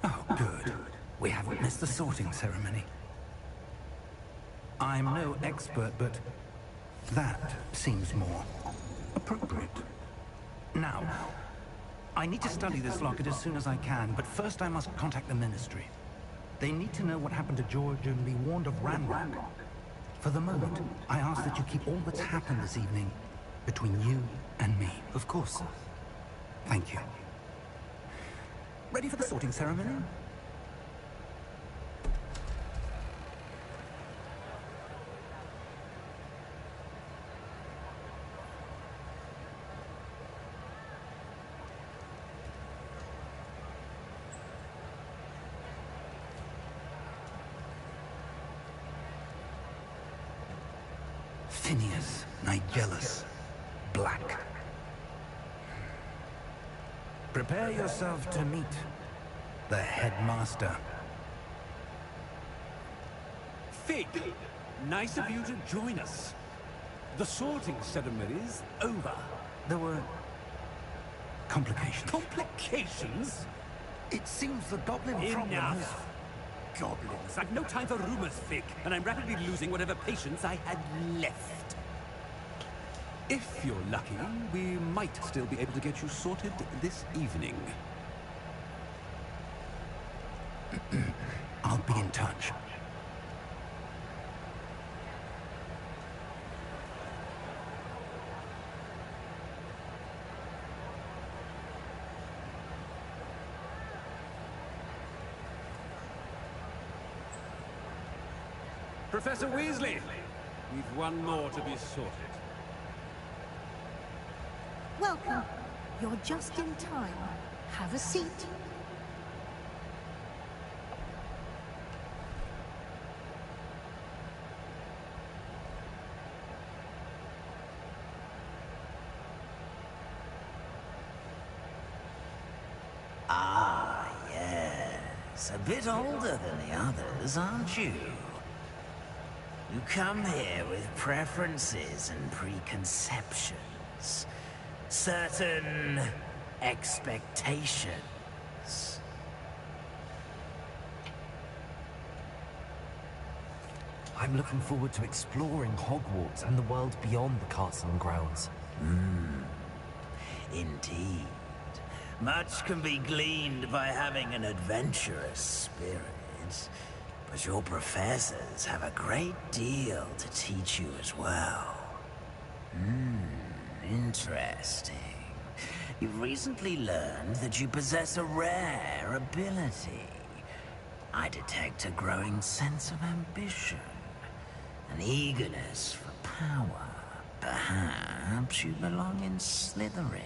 Oh, good. We haven't missed the sorting ceremony. I'm no expert, but that seems more appropriate. Now, I need to study this locket as soon as I can, but first I must contact the Ministry. They need to know what happened to George and be warned of Ranrock. For the moment, I ask that you keep all that's happened this evening between you and me. Of course, sir. Thank you. Ready for the sorting ceremony? Phineas Nigellus Black. Prepare yourself to meet the headmaster. Fig, nice of you to join us. The sorting ceremony's over. There were complications. Complications? It seems the goblin problem has... Enough! Goblins. I've no time for rumors, Fig, and I'm rapidly losing whatever patience I had left. If you're lucky, we might still be able to get you sorted this evening. I'll be in touch. Professor Weasley, we've one more to be sorted. Welcome. You're just in time. Have a seat. Ah, yes. A bit older than the others, aren't you? You come here with preferences and preconceptions. Certain expectations. I'm looking forward to exploring Hogwarts and the world beyond the castle and grounds. Indeed. Much can be gleaned by having an adventurous spirit. But your professors have a great deal to teach you as well. Interesting. You've recently learned that you possess a rare ability. I detect a growing sense of ambition, an eagerness for power. Perhaps you belong in Slytherin.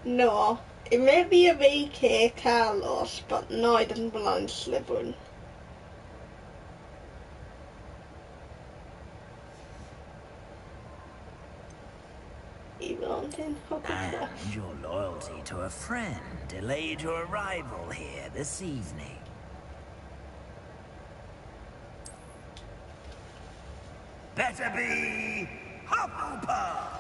No. It may be a VK Carlos, but no, it doesn't belong to Slytherin. He belongs in Hogwarts. And your loyalty to a friend delayed your arrival here this evening. Better be Hufflepuff!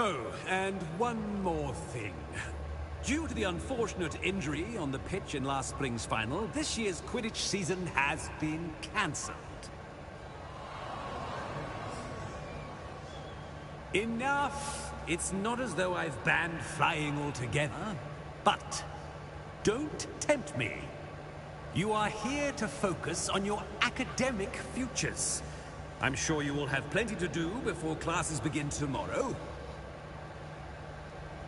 Oh, and one more thing. Due to the unfortunate injury on the pitch in last spring's final, this year's Quidditch season has been cancelled. Enough! It's not as though I've banned flying altogether, but don't tempt me. You are here to focus on your academic futures. I'm sure you will have plenty to do before classes begin tomorrow.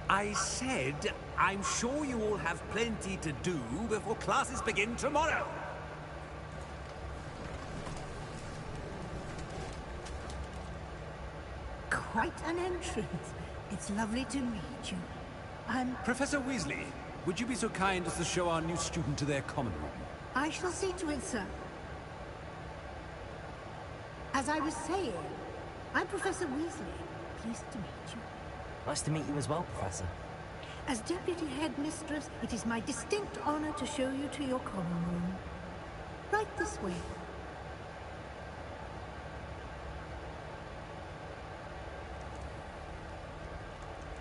I said, I'm sure you all have plenty to do before classes begin tomorrow. Quite an entrance. It's lovely to meet you. Professor Weasley, would you be so kind as to show our new student to their common room? I shall see to it, sir. As I was saying, I'm Professor Weasley. Pleased to meet you. Nice to meet you as well, Professor. As Deputy Headmistress, it is my distinct honor to show you to your common room. Right this way.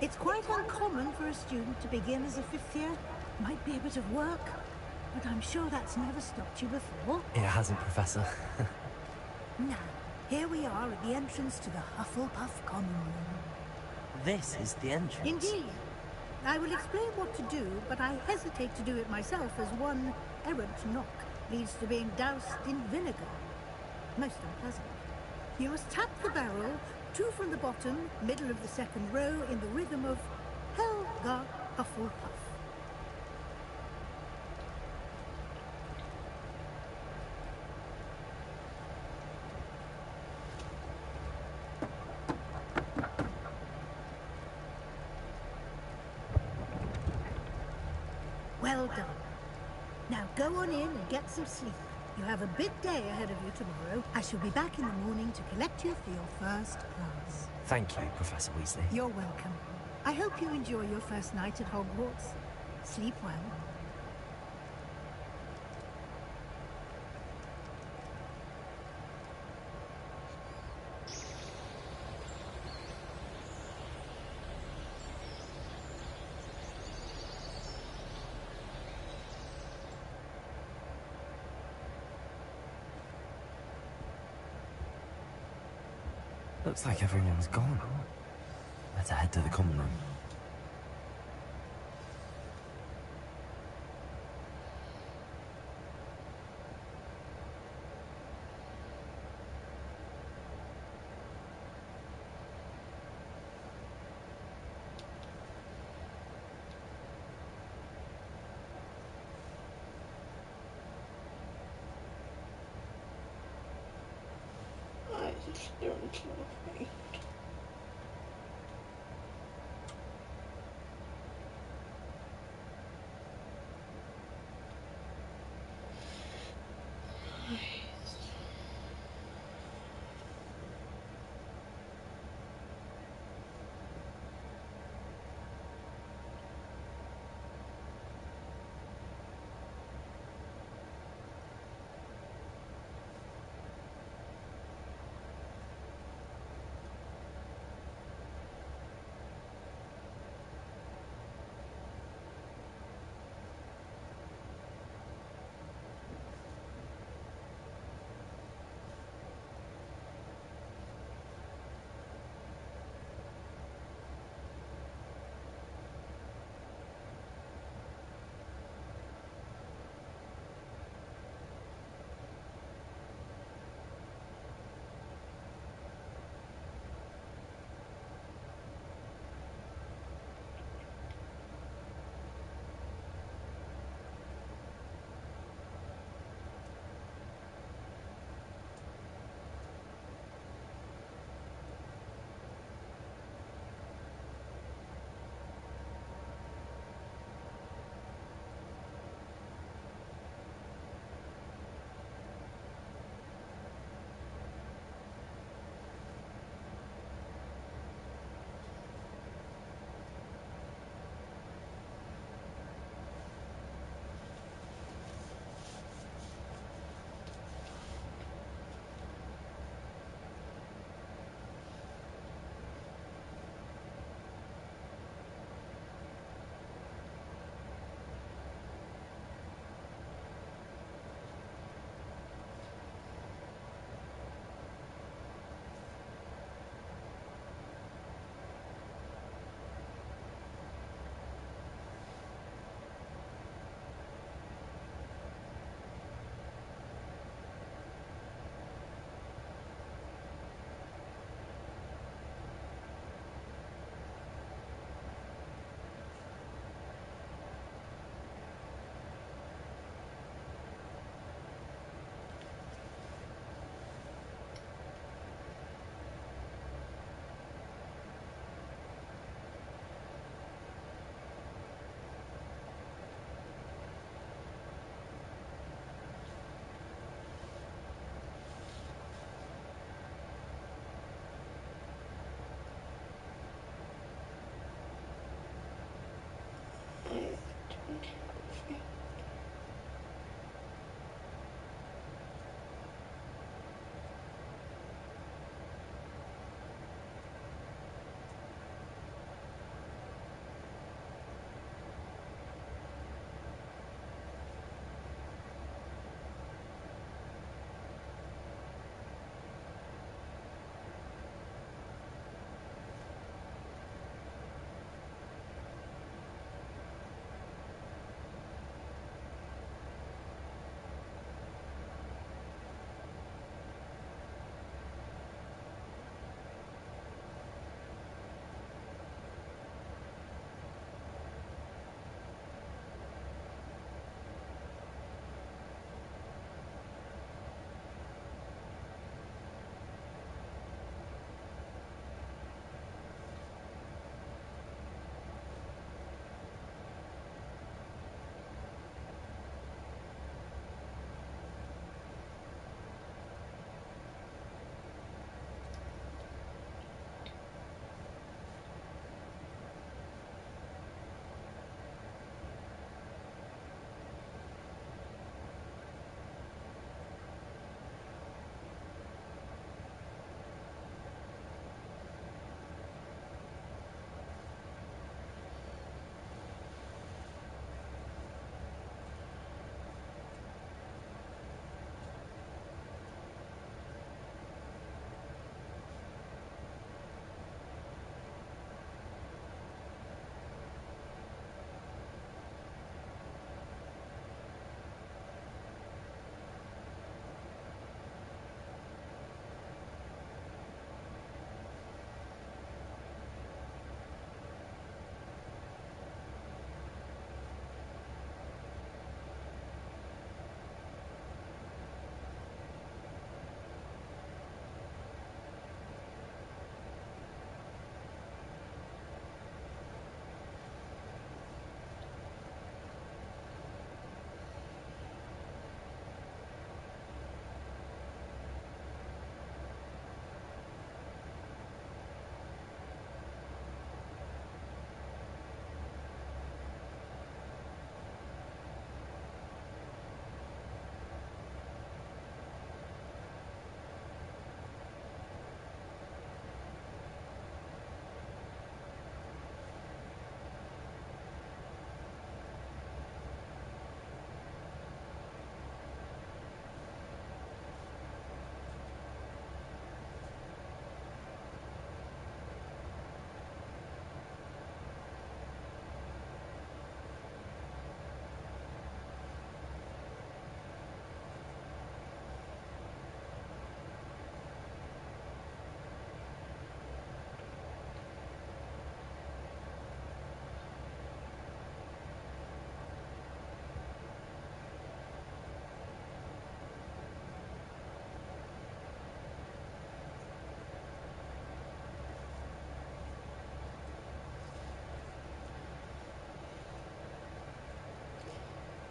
It's quite uncommon for a student to begin as a fifth year. Might be a bit of work, but I'm sure that's never stopped you before. It hasn't, Professor. Now, here we are at the entrance to the Hufflepuff common room. This is the entrance. Indeed. I will explain what to do, but I hesitate to do it myself as one errant knock leads to being doused in vinegar. Most unpleasant. You must tap the barrel, 2 from the bottom, middle of the second row, in the rhythm of Helga Hufflepuff. Well done. Now go on in and get some sleep. You have a big day ahead of you tomorrow. I shall be back in the morning to collect you for your first class. Thank you, Professor Weasley. You're welcome. I hope you enjoy your first night at Hogwarts. Sleep well. Looks like everyone's gone. Better head to the common room. I just don't know.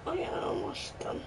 Oh yeah, almost done.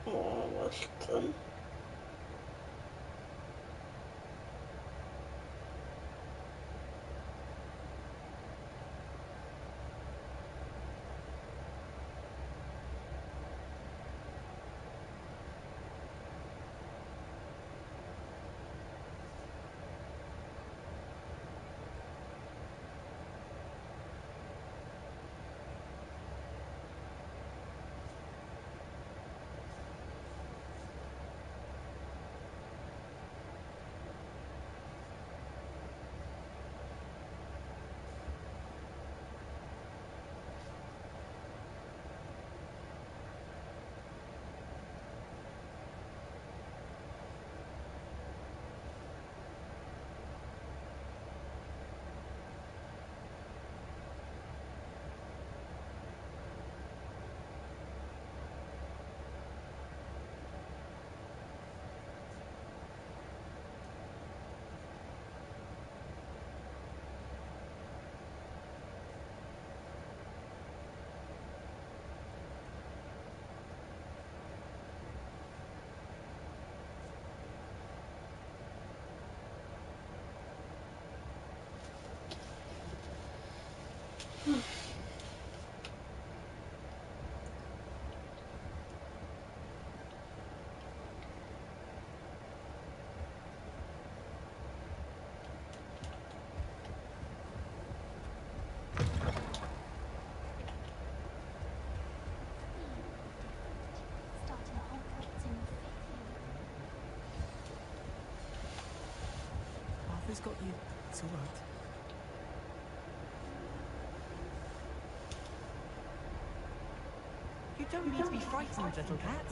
Almost done. Mother's got you. It's all right. You don't need to be frightened, little cat.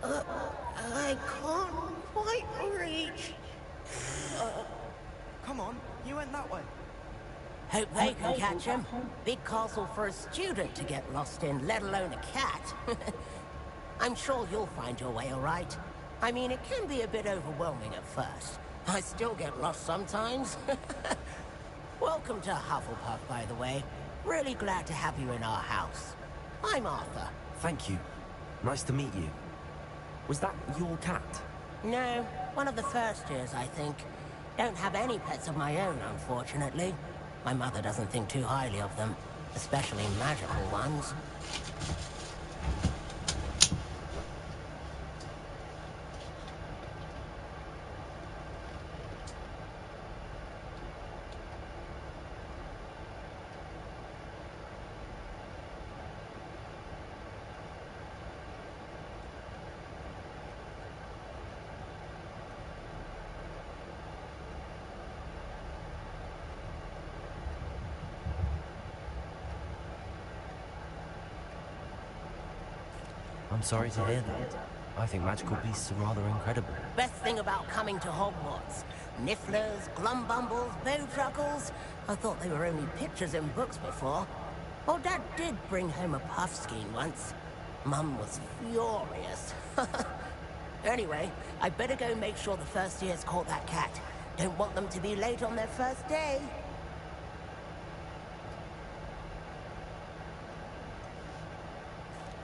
I can't quite reach. Come on, you went that way. Hope they can catch him. Big castle for a student to get lost in, let alone a cat. I'm sure you'll find your way all right. I mean, it can be a bit overwhelming at first. I still get lost sometimes. Welcome to Hufflepuff, by the way. Really glad to have you in our house. I'm Arthur. Thank you. Nice to meet you. Was that your cat? No, one of the first years, I think. Don't have any pets of my own, unfortunately. My mother doesn't think too highly of them, especially magical ones. I'm sorry to hear that. I think magical beasts are rather incredible. Best thing about coming to Hogwarts. Nifflers, Glumbumbles, Bowtruckles. I thought they were only pictures in books before. Oh, Dad did bring home a Puffskein once. Mum was furious. Anyway, I better go make sure the first years caught that cat. Don't want them to be late on their first day.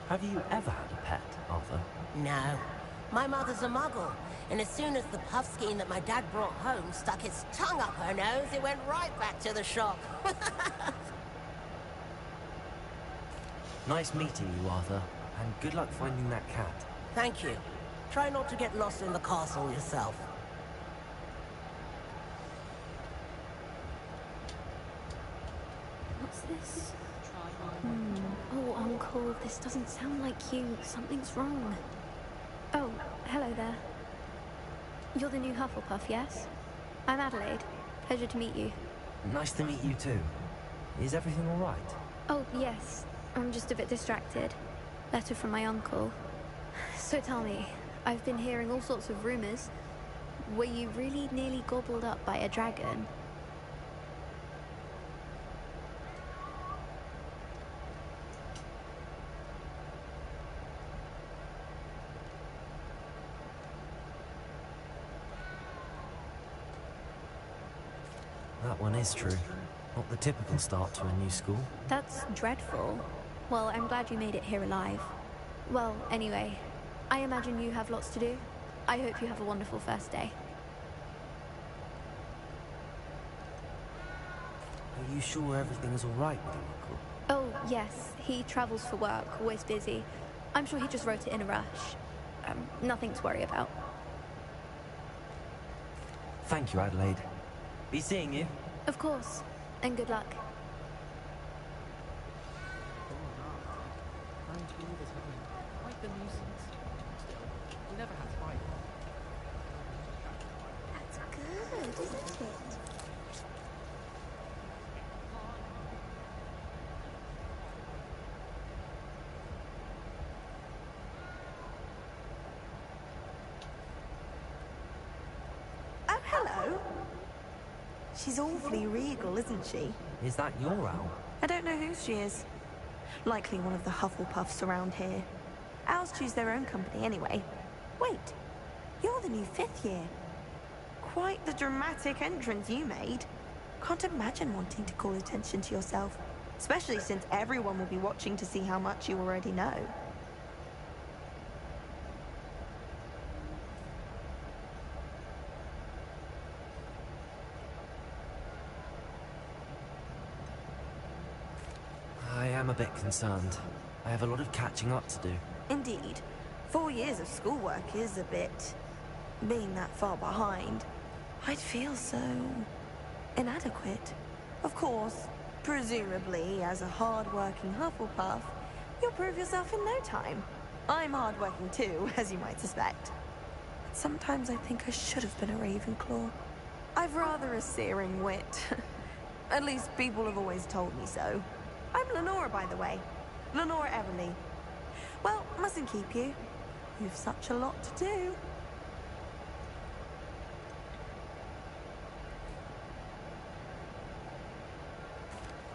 Have you ever had a pet, Arthur? No. My mother's a muggle, and as soon as the Puffskein that my dad brought home stuck its tongue up her nose, it went right back to the shop. Nice meeting you, Arthur. And good luck finding that cat. Thank you. Try not to get lost in the castle yourself. What's this? Oh, Uncle, this doesn't sound like you. Something's wrong. Oh, hello there. You're the new Hufflepuff, yes? I'm Adelaide. Pleasure to meet you. Nice to meet you too. Is everything all right? Oh, yes. I'm just a bit distracted. Letter from my uncle. So tell me, I've been hearing all sorts of rumors. Were you really nearly gobbled up by a dragon? That one is true. Not the typical start to a new school. That's dreadful. Well, I'm glad you made it here alive. Well, anyway, I imagine you have lots to do. I hope you have a wonderful first day. Are you sure everything is all right with your uncle? Oh, yes. He travels for work, always busy. I'm sure he just wrote it in a rush. Nothing to worry about. Thank you, Adelaide. Be seeing you. Of course. And good luck. Quite the nuisance. We never had to fight. That's good, isn't it? Oh, hello. She's awfully regal, isn't she? Is that your owl? I don't know whose she is. Likely one of the Hufflepuffs around here. Owls choose their own company anyway. Wait, you're the new 5th year. Quite the dramatic entrance you made. Can't imagine wanting to call attention to yourself, especially since everyone will be watching to see how much you already know. I am a bit concerned. I have a lot of catching up to do. Indeed. 4 years of schoolwork is a bit... being that far behind. I'd feel so... inadequate. Of course, presumably, as a hard-working Hufflepuff, you'll prove yourself in no time. I'm hard-working too, as you might suspect. Sometimes I think I should have been a Ravenclaw. I've rather a searing wit. At least people have always told me so. I'm Lenora, by the way. Lenora Everly. Well, mustn't keep you. You've such a lot to do.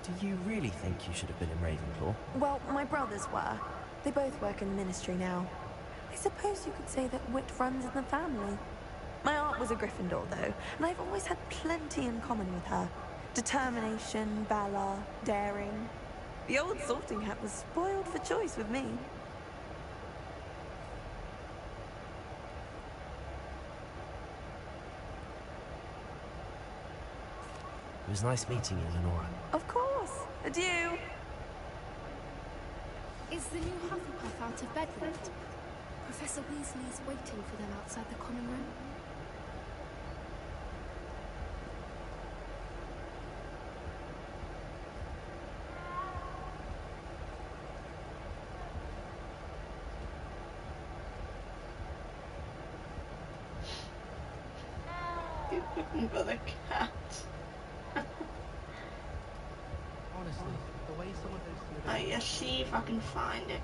Do you really think you should have been in Ravenclaw? Well, my brothers were. They both work in the ministry now. I suppose you could say that wit runs in the family. My aunt was a Gryffindor, though, and I've always had plenty in common with her. Determination, valor, daring. The old sorting hat was spoiled for choice with me. It was nice meeting you, Lenora. Of course. Adieu. Is the new Hufflepuff out of bed yet? Professor Weasley is waiting for them outside the common room. He's looking for the cat. Honestly, the way some of those... Oh yeah, see if I can find it.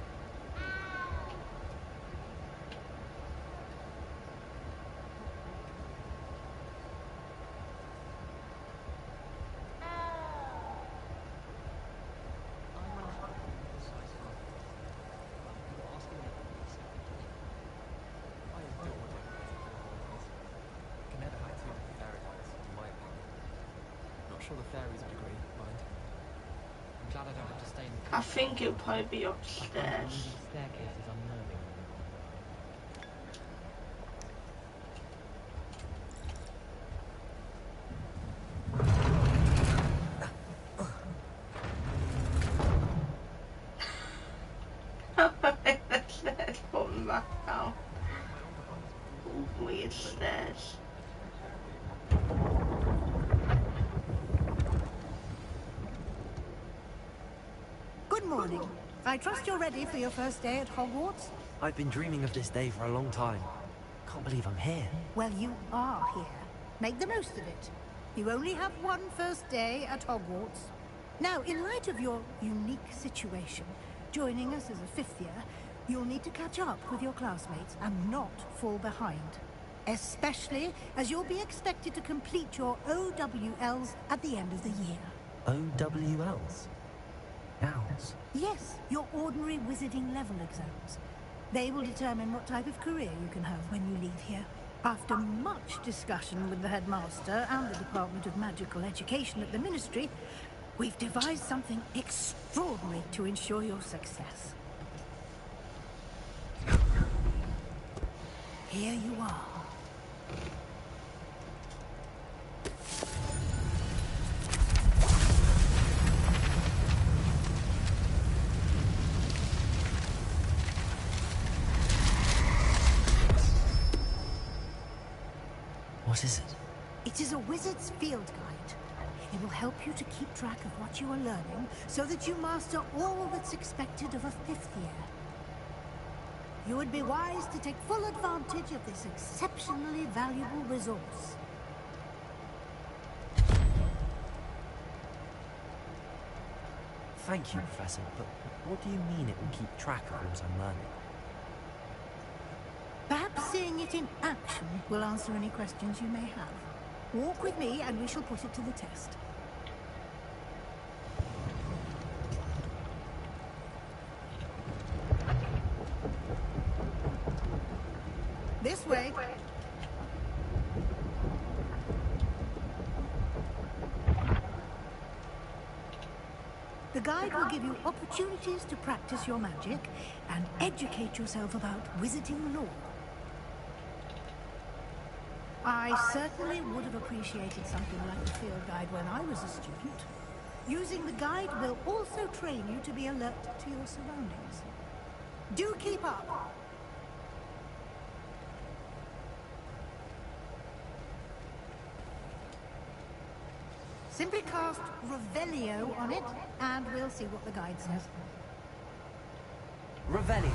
I think it'll probably be upstairs. Staircase is unnerving. The stairs falling back down. Weird stairs. Good morning. I trust you're ready for your first day at Hogwarts? I've been dreaming of this day for a long time. Can't believe I'm here. Well, you are here. Make the most of it. You only have one first day at Hogwarts. Now, in light of your unique situation, joining us as a fifth year, you'll need to catch up with your classmates and not fall behind. Especially as you'll be expected to complete your OWLs at the end of the year. OWLs? Owls? Yes, your ordinary wizarding level exams. They will determine what type of career you can have when you leave here. After much discussion with the headmaster and the Department of Magical Education at the Ministry, we've devised something extraordinary to ensure your success. Here you are. What is it? It is a wizard's field guide. It will help you to keep track of what you are learning so that you master all that's expected of a fifth year. You would be wise to take full advantage of this exceptionally valuable resource. Thank you, Professor, but what do you mean it will keep track of what I'm learning? Perhaps seeing it in action will answer any questions you may have. Walk with me and we shall put it to the test. This way. The guide will give you opportunities to practice your magic and educate yourself about wizarding lore. I certainly would have appreciated something like the field guide when I was a student. Using the guide will also train you to be alert to your surroundings. Do keep up! Simply cast Revelio on it, and we'll see what the guide says. Revelio.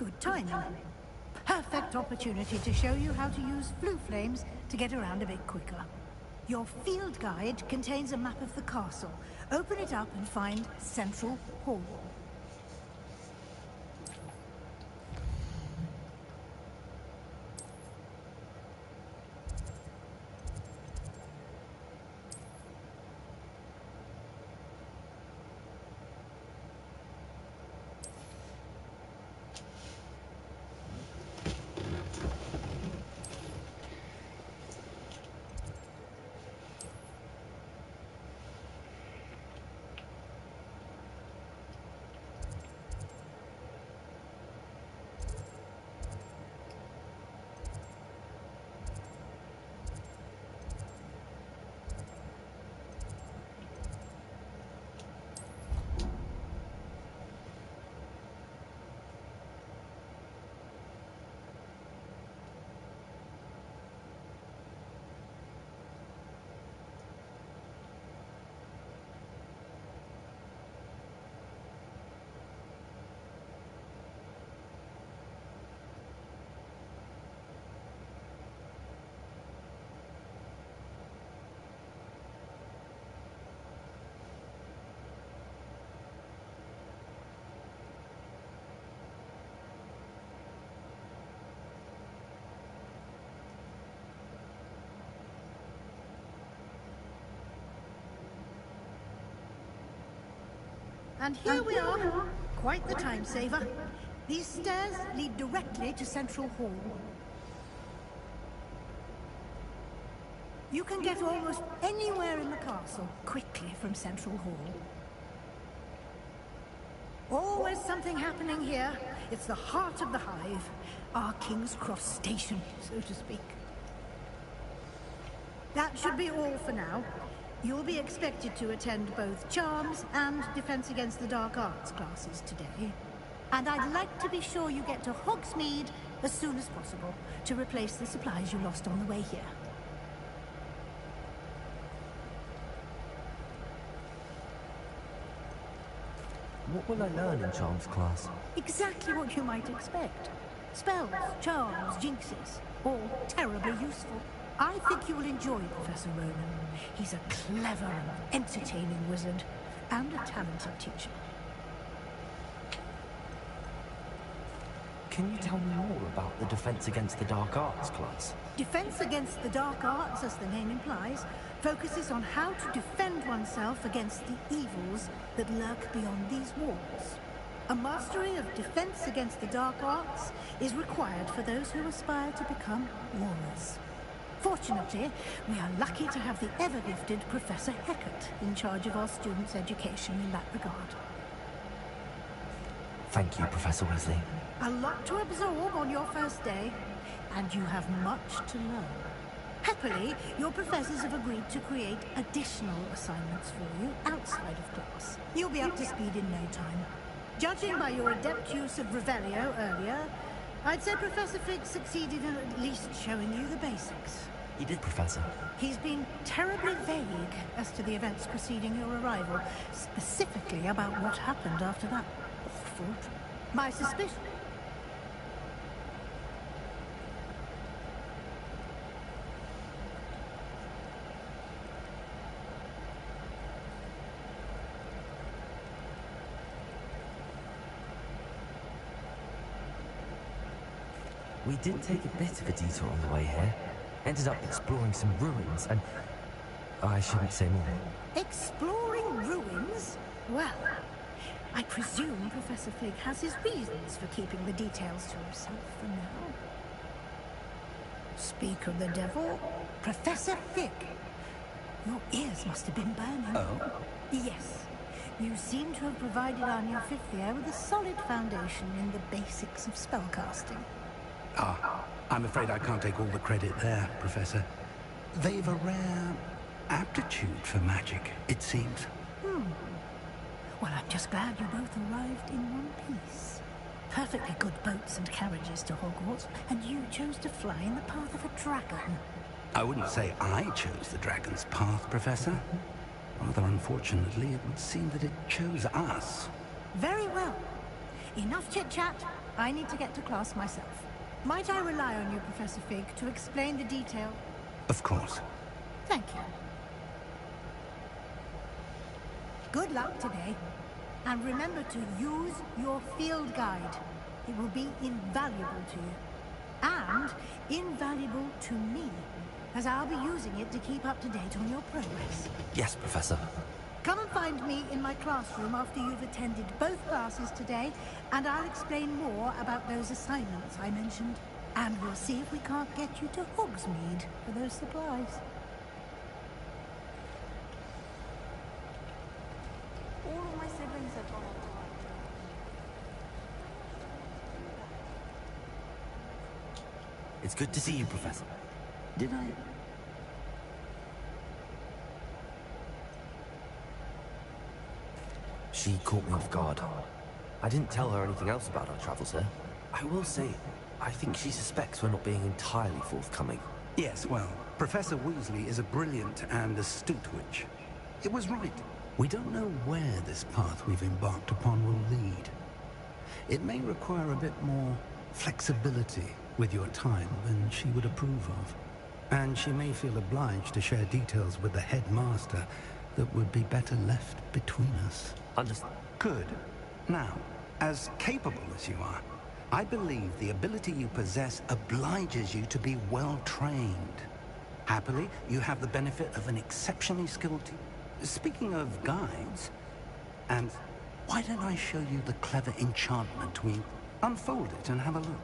Good timing. Perfect opportunity to show you how to use flue flames to get around a bit quicker. Your field guide contains a map of the castle. Open it up and find Central Hall. And here we are. Quite the time saver. These stairs lead directly to Central Hall. You can get almost anywhere in the castle quickly from Central Hall. Always something happening here. It's the heart of the hive. Our King's Cross station, so to speak. That should be all for now. You'll be expected to attend both Charms and Defense Against the Dark Arts classes today. And I'd like to be sure you get to Hogsmeade as soon as possible to replace the supplies you lost on the way here. What will I learn in Charms class? Exactly what you might expect. Spells, charms, jinxes, all terribly useful. I think you will enjoy Professor Ronan. He's a clever and entertaining wizard, and a talented teacher. Can you tell me more about the Defense Against the Dark Arts class? Defense Against the Dark Arts, as the name implies, focuses on how to defend oneself against the evils that lurk beyond these walls. A mastery of Defense Against the Dark Arts is required for those who aspire to become warriors. Fortunately, we are lucky to have the ever-gifted Professor Heckert in charge of our students' education in that regard. Thank you, Professor Weasley. A lot to absorb on your first day, and you have much to learn. Happily, your professors have agreed to create additional assignments for you outside of class. You'll be up to speed in no time. Judging by your adept use of Revelio earlier, I'd say Professor Fig succeeded in at least showing you the basics. He did, Professor. He's been terribly vague as to the events preceding your arrival, specifically about what happened after that awful trip. My suspicion... We did take a bit of a detour on the way here. Ended up exploring some ruins and... I shouldn't say more. Exploring ruins? Well, I presume Professor Fig has his reasons for keeping the details to himself for now. Speak of the devil, Professor Fig. Your ears must have been burning. Oh? Yes. You seem to have provided our new fifth year with a solid foundation in the basics of spellcasting. Ah, I'm afraid I can't take all the credit there, Professor. They've a rare aptitude for magic, it seems. Well, I'm just glad you both arrived in one piece. Perfectly good boats and carriages to Hogwarts, and you chose to fly in the path of a dragon. I wouldn't say I chose the dragon's path, Professor. Rather unfortunately, it would seem that it chose us. Very well. Enough chit-chat. I need to get to class myself. Might I rely on you, Professor Fig, to explain the detail? Of course. Thank you. Good luck today. And remember to use your field guide. It will be invaluable to you. And invaluable to me, as I'll be using it to keep up to date on your progress. Yes, Professor. Come and find me in my classroom after you've attended both classes today, and I'll explain more about those assignments I mentioned. And we'll see if we can't get you to Hogsmeade for those supplies. All of my siblings have gone on to work. It's good to see you, Professor. Did I? She caught me off guard. I didn't tell her anything else about our travels here. I will say, I think she suspects we're not being entirely forthcoming. Yes, well, Professor Weasley is a brilliant and astute witch. It was right. We don't know where this path we've embarked upon will lead. It may require a bit more flexibility with your time than she would approve of. And she may feel obliged to share details with the headmaster that would be better left between us. Understand? Good. Now, as capable as you are, I believe the ability you possess obliges you to be well trained. Happily, you have the benefit of an exceptionally skilled team. Speaking of guides, and why don't I show you the clever enchantment we unfold it and have a look?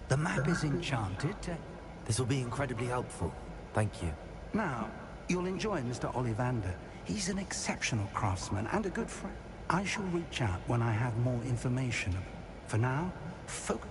The map is enchanted. This will be incredibly helpful. Thank you. Now, you'll enjoy Mr. Ollivander. He's an exceptional craftsman and a good friend. I shall reach out when I have more information. For now, focus.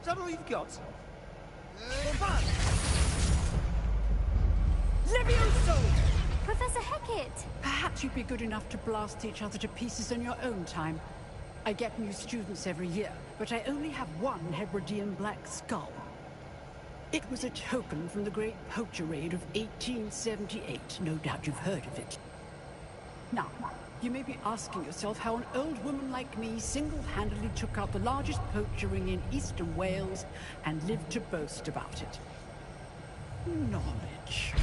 Is that all you've got? Levioso! Professor Hecat! Perhaps you'd be good enough to blast each other to pieces in your own time. I get new students every year, but I only have one Hebridean black skull. It was a token from the great poacher raid of 1878. No doubt you've heard of it. Now, you may be asking yourself how an old woman like me single-handedly took out the largest poacher ring in eastern Wales and lived to boast about it. Knowledge.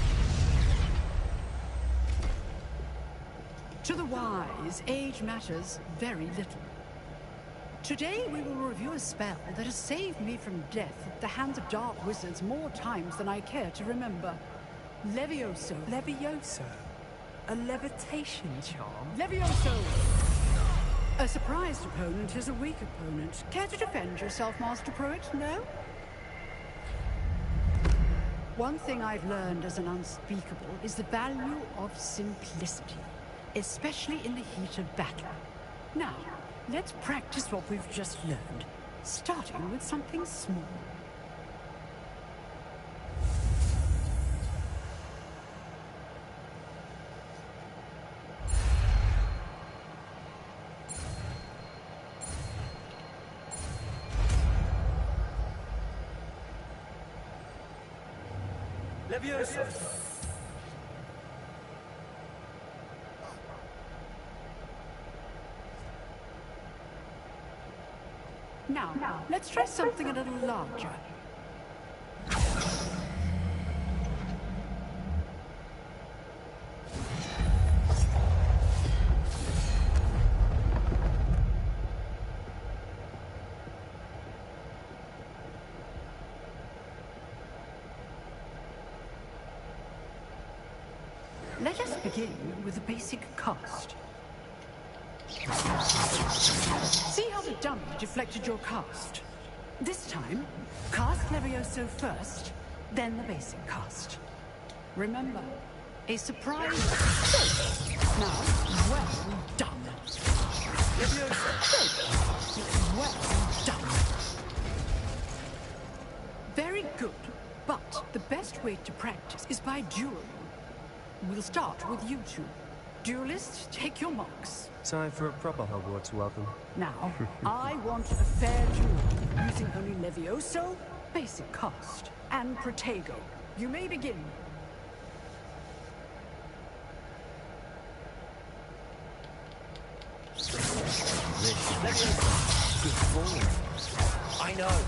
To the wise, age matters very little. Today we will review a spell that has saved me from death at the hands of dark wizards more times than I care to remember. Levioso. Levioso? A levitation charm? Levioso! A surprised opponent is a weak opponent. Care to defend yourself, Master Pruitt? No? One thing I've learned as an unspeakable is the value of simplicity, especially in the heat of battle. Now, let's practice what we've just learned, starting with something small. Levioso! Let's try something a little larger. Let us begin with the basic cast. See how the dummy deflected your cast? This time, cast Levioso first, then the basic cast. Remember, a surprise. Now, well done. Levioso. Well done. Very good, but the best way to practice is by dueling. We'll start with you two. Duelists, take your marks. Time for a proper Hogwarts welcome. Now, I want a fair duel, using only Levioso, basic cast, and Protego. You may begin. Good form. I know.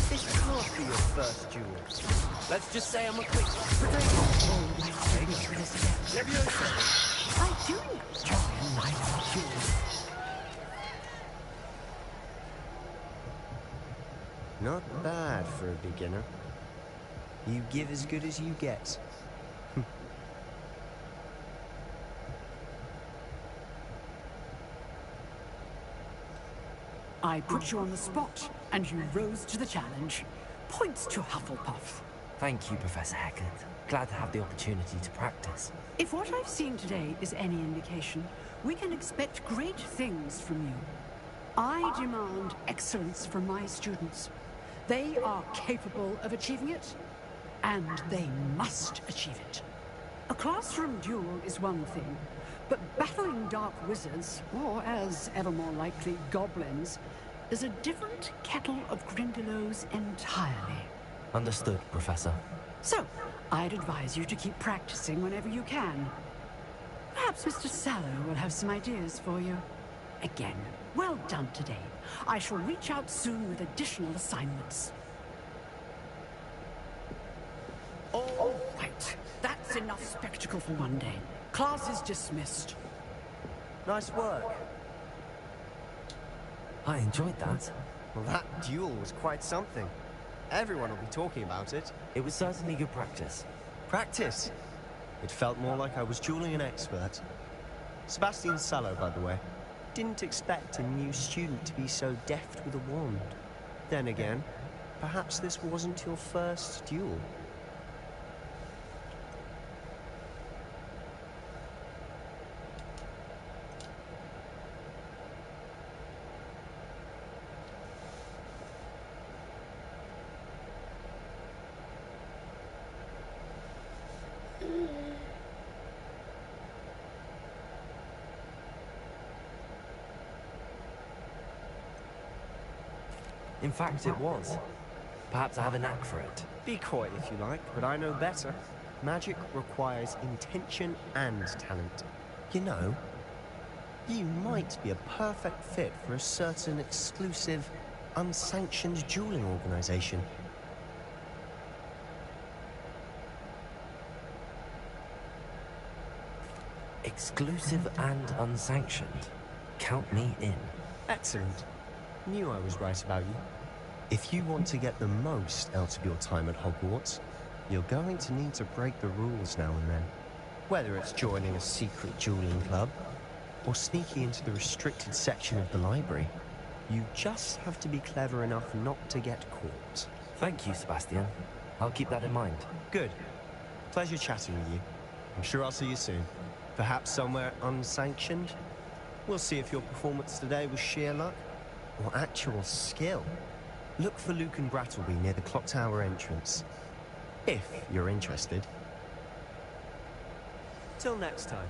This can't be your first duel. Let's just say I'm a quick Protego. Oh, let's finish this again. Levioso. I do enjoy life duels. Not bad for a beginner. You give as good as you get. I put you on the spot, and you rose to the challenge. Points to Hufflepuff. Thank you, Professor Hecat. Glad to have the opportunity to practice. If what I've seen today is any indication, we can expect great things from you. I demand excellence from my students. They are capable of achieving it, and they must achieve it. A classroom duel is one thing, but battling dark wizards, or as ever more likely, goblins, is a different kettle of Grindylows entirely. Understood, Professor. So, I'd advise you to keep practicing whenever you can. Perhaps Mr. Sallow will have some ideas for you. Again, well done today. I shall reach out soon with additional assignments. All right. That's enough spectacle for one day. Class is dismissed. Nice work. I enjoyed that. Well, that duel was quite something. Everyone will be talking about it. It was certainly good practice. Practice? It felt more like I was dueling an expert. Sebastian Sallow, by the way. Didn't expect a new student to be so deft with a wand. Then again, perhaps this wasn't your first duel. In fact, it was. Perhaps I have a knack for it. Be coy if you like, but I know better. Magic requires intention and talent. You know, you might be a perfect fit for a certain exclusive, unsanctioned dueling organization. Exclusive and unsanctioned. Count me in. Excellent. Knew I was right about you. If you want to get the most out of your time at Hogwarts, you're going to need to break the rules now and then. Whether it's joining a secret dueling club, or sneaking into the restricted section of the library, you just have to be clever enough not to get caught. Thank you, Sebastian. I'll keep that in mind. Good. Pleasure chatting with you. I'm sure I'll see you soon. Perhaps somewhere unsanctioned? We'll see if your performance today was sheer luck or actual skill. Look for Luke and Brattleby near the clock tower entrance, if you're interested. Till next time.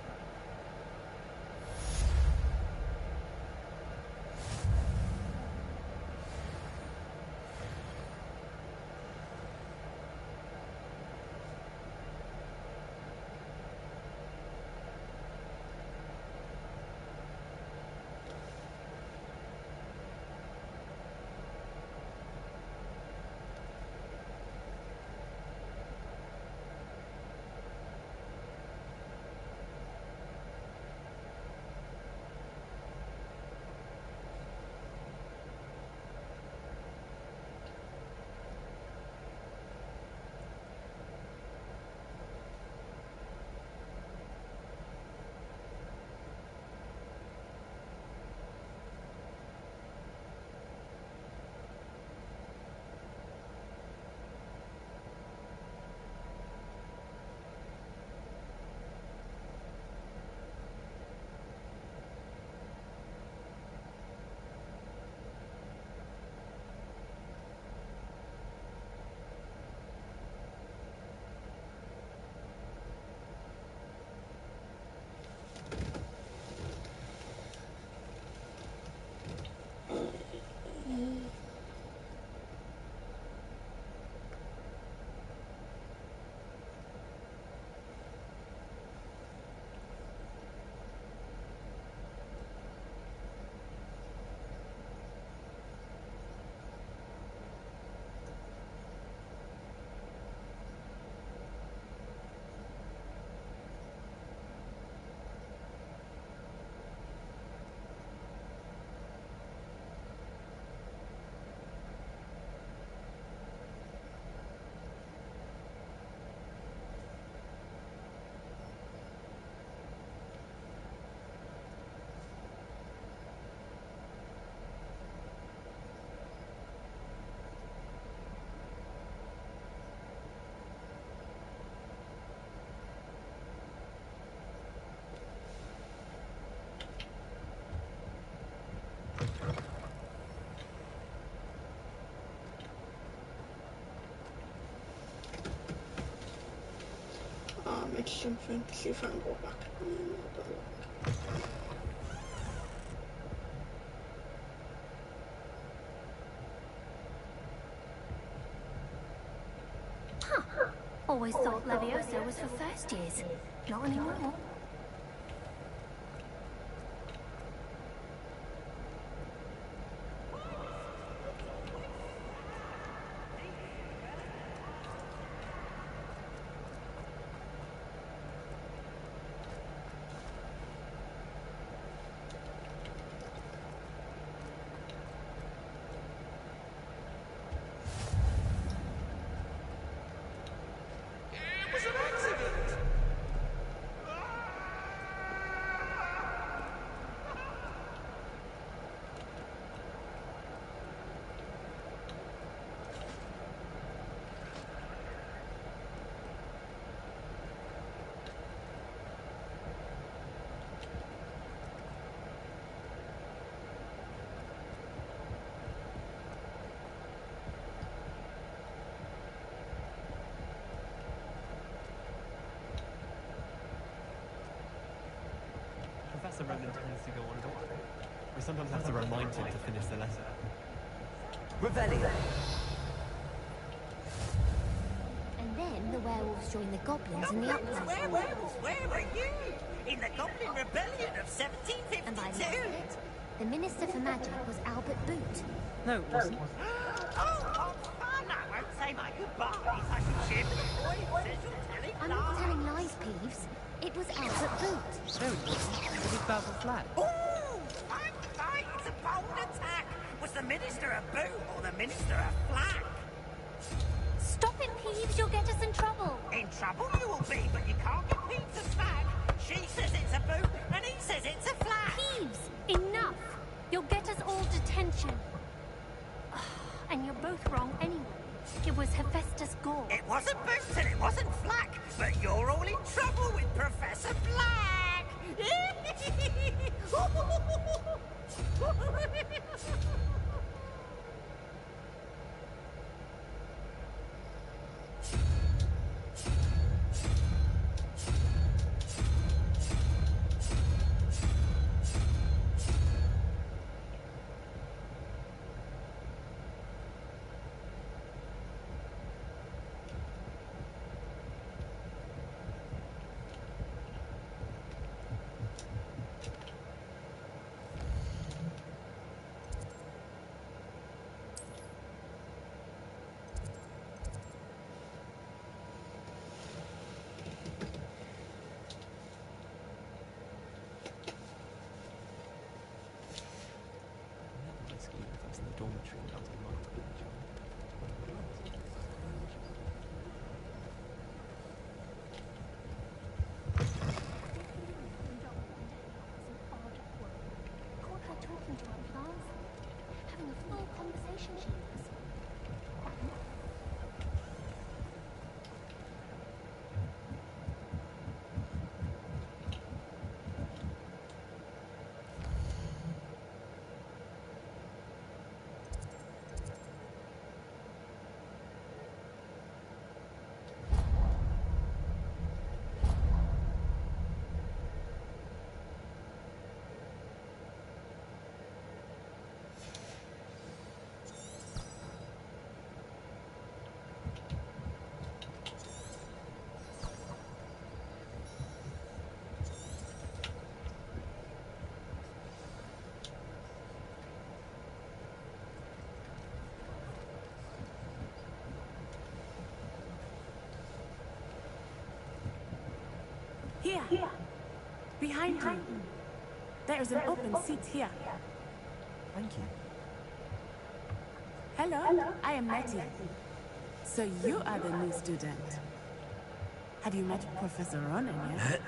missed something. See if I can go back. Huh. Always thought Leviosa was for first years. Not anymore. Professor Ronan tends to go on and on. We sometimes have to remind him to finish the lesson. Revelio. And then the werewolves joined the goblins in the uplands. Werewolves, where were you? In the Goblin Rebellion of 1752? And by the looks of it, the Minister for Magic was Albert Boot. No, it wasn't. Oh, fun! I won't say my goodbyes. I can cheer for the boy who says you're telling I'm not telling lies, Peeves. It was Albert Boot. No, it wasn't. It was Basil Flag. Ooh! Fight! It's a bold attack! Was the Minister a boot or the Minister a flag? Stop it, Peeves. You'll get us in trouble. In trouble you will be, but you can't get Pete to flag. She says it's a boot, and he says it's a flag. Peeves, enough. You'll get us all detention. And you're both wrong anyway. It was Hephaestus Gore. It wasn't boot and it wasn't flag, but you're all in trouble with Professor Black. Here. Behind you. There is an open seat here. Thank you. Hello, I am Nettie. So you are the new student. Have you met Professor Ronan yet?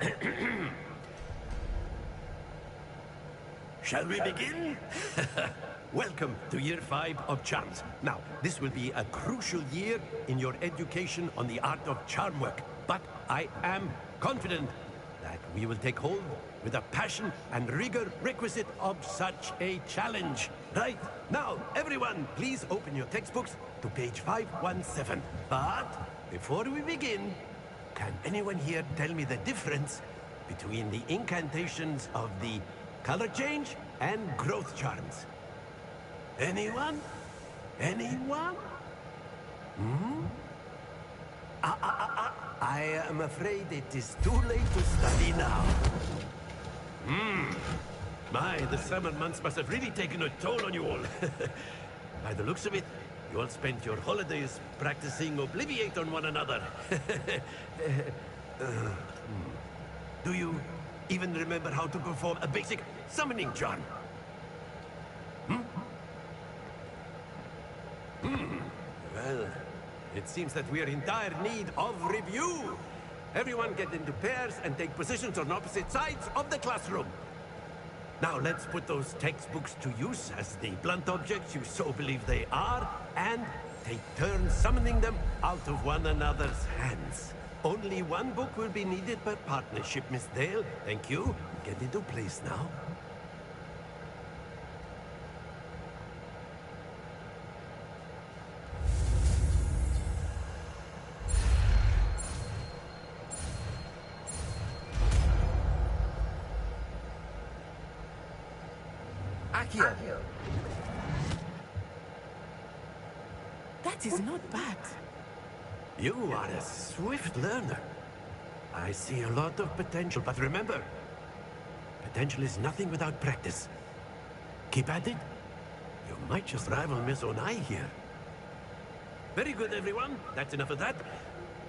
Shall we begin? Welcome to Year 5 of Charms. Now, this will be a crucial year in your education on the art of charm work. But I am confident that we will take hold with the passion and rigor requisite of such a challenge. Right, now, everyone, please open your textbooks to page 517. But before we begin, can anyone here tell me the difference between the incantations of the color change and growth charms? Anyone? Anyone? Hmm? I am afraid it is too late to study now. The summer months must have really taken a toll on you all. By the looks of it, you all spent your holidays practicing Obliviate on one another. Do you even remember how to perform a basic summoning charm? Well, it seems that we are in dire need of review. Everyone get into pairs and take positions on opposite sides of the classroom. Now let's put those textbooks to use as the blunt objects you so believe they are, and take turns summoning them out of one another's hands. Only one book will be needed per partnership, Miss Dale. Thank you. Get into place now. Accio! That is not bad. You are a swift learner. I see a lot of potential, but remember, potential is nothing without practice. Keep at it. You might just rival Miss Onai here. Very good, everyone. That's enough of that.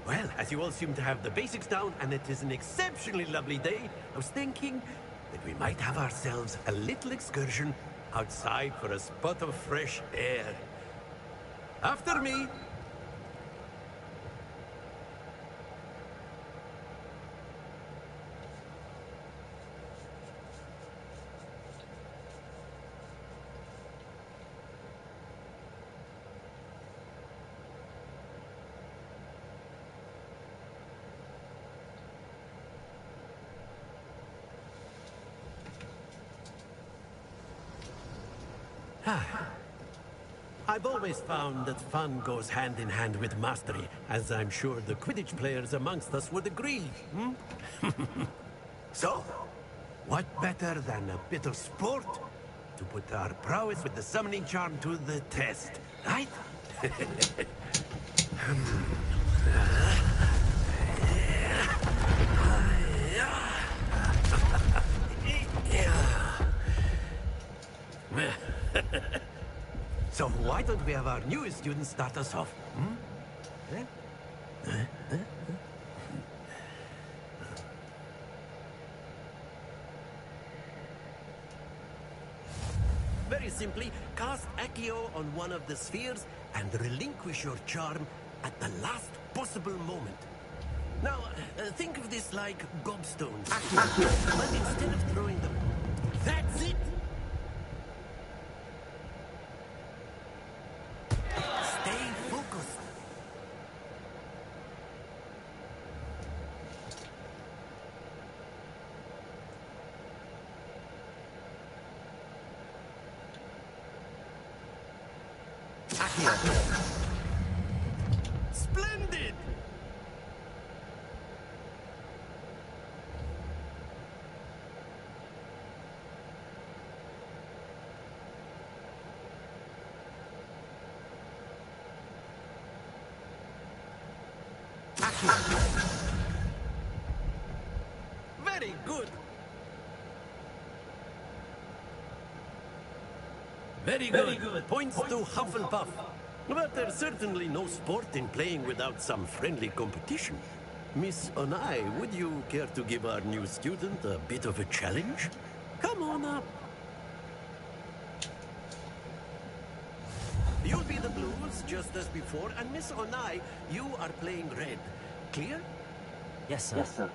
Well, as you all seem to have the basics down, and it is an exceptionally lovely day, I was thinking that we might have ourselves a little excursion outside for a spot of fresh air. After me. I've always found that fun goes hand in hand with mastery, as I'm sure the Quidditch players amongst us would agree. So, what better than a bit of sport to put our prowess with the summoning charm to the test, right? So why don't we have our newest student start us off? Very simply, cast Accio on one of the spheres and relinquish your charm at the last possible moment. Now, think of this like gobstones. But instead of throwing them... That's it! Stay focused. Splendid! Very good. Very good. Points to Hufflepuff. But there's certainly no sport in playing without some friendly competition. Miss Onai, would you care to give our new student a bit of a challenge? Come on up. You'll be the blues, just as before, and Miss Onai, you are playing red. Clear? Yes, sir. Yes, sir.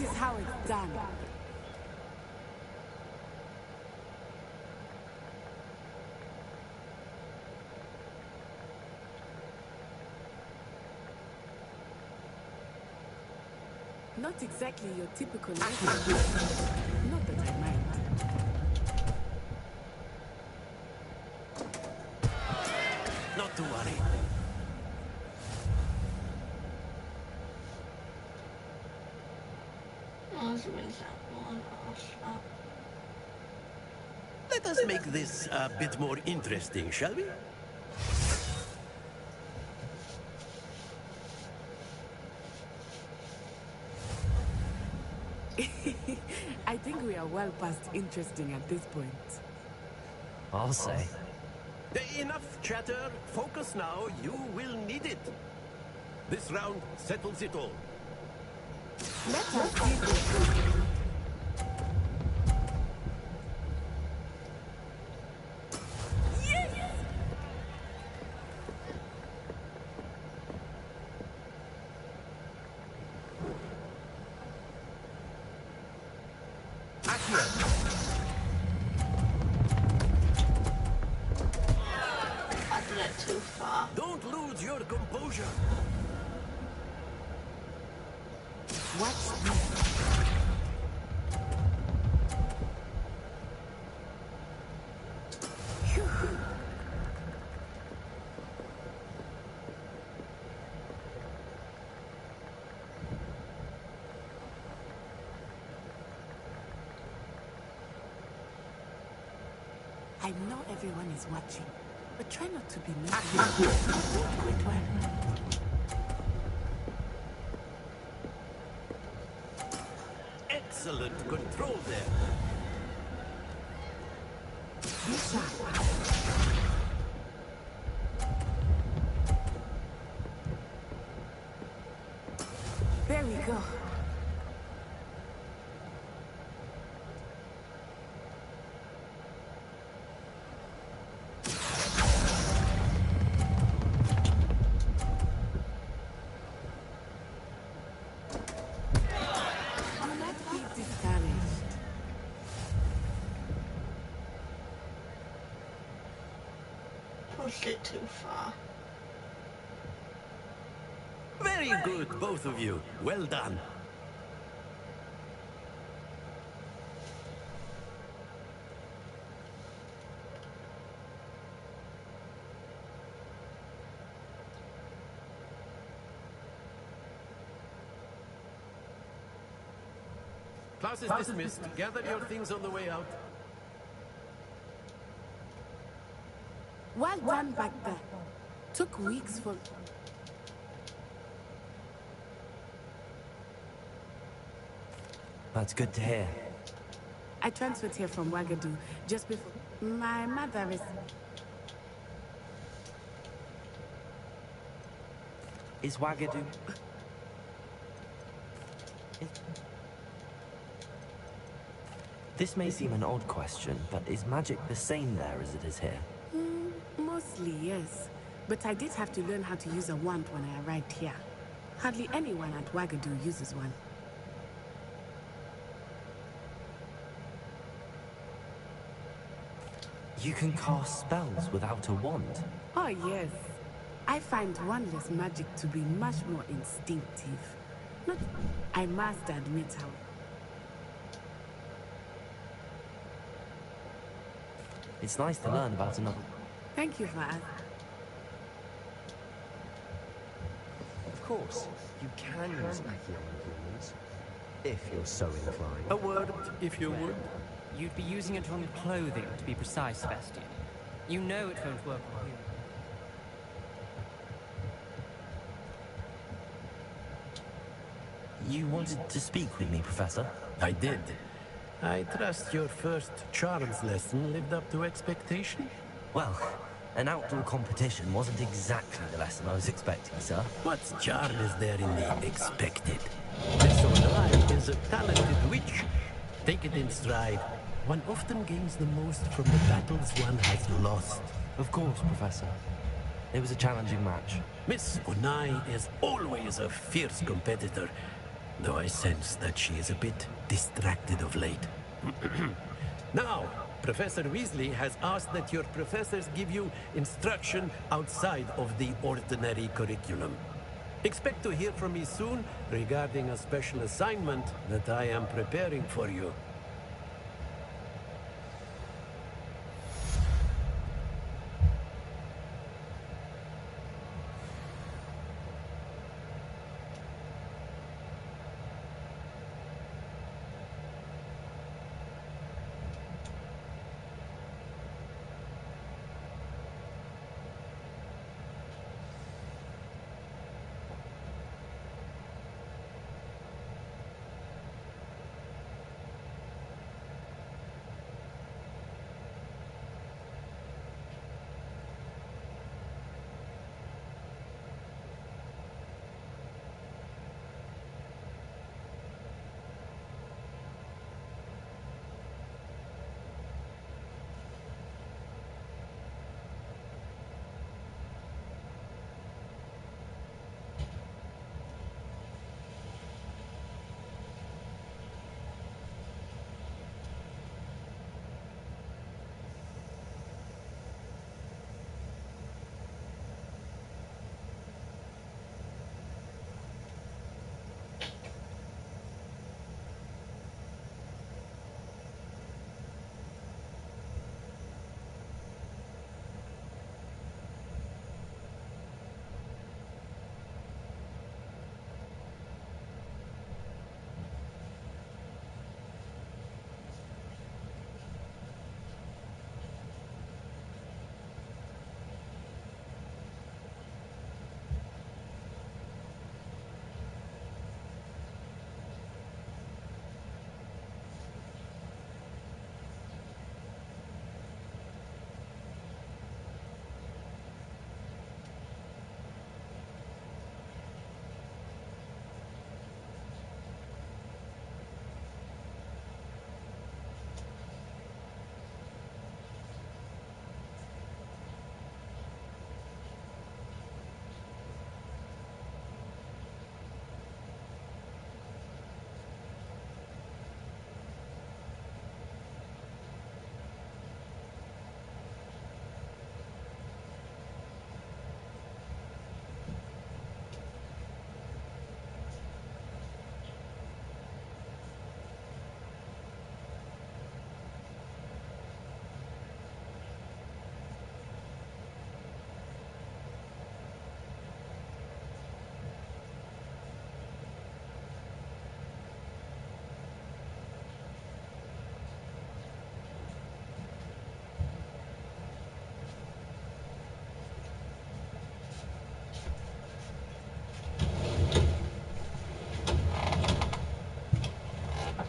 is how it's done. Not exactly your typical lesson. Not that I mind. Not to worry. Let us make this a bit more interesting, shall we? I think we are well past interesting at this point. I'll say. Enough chatter. Focus now. You will need it. This round settles it all. Let us see this. Too far. Don't lose your composure. Watch this. I know everyone is watching, but try not to be mean. Quite well. Excellent control there. Be sharp. There we go. Pushed it too far. Very good, both of you. Well done. Class is dismissed. Gather your things on the way out. Well done back there. Took weeks for... That's good to hear. I transferred here from Wagadu just before... My mother is... Is Wagadu... This may seem an odd question, but is magic the same there as it is here? Mostly, yes. But I did have to learn how to use a wand when I arrived here. Hardly anyone at Wagadu uses one. You can cast spells without a wand? Oh, yes. I find wandless magic to be much more instinctive. Not... I must admit how... It's nice to learn about another... Thank you for asking. Of course, you can use Accio on humans, if you're so inclined. A word, if you would. You'd be using it on clothing, to be precise, Sebastian. You know it won't work on you. You wanted to speak with me, Professor? I did. I trust your first charms lesson lived up to expectation? Well, an outdoor competition wasn't exactly the lesson I was expecting, sir. What charm is there in the expected? Miss Onai is a talented witch. Take it in stride. One often gains the most from the battles one has lost. Of course, Professor. It was a challenging match. Miss Onai is always a fierce competitor. though I sense that she is a bit distracted of late. Now, Professor Weasley has asked that your professors give you instruction outside of the ordinary curriculum. Expect to hear from me soon regarding a special assignment that I am preparing for you.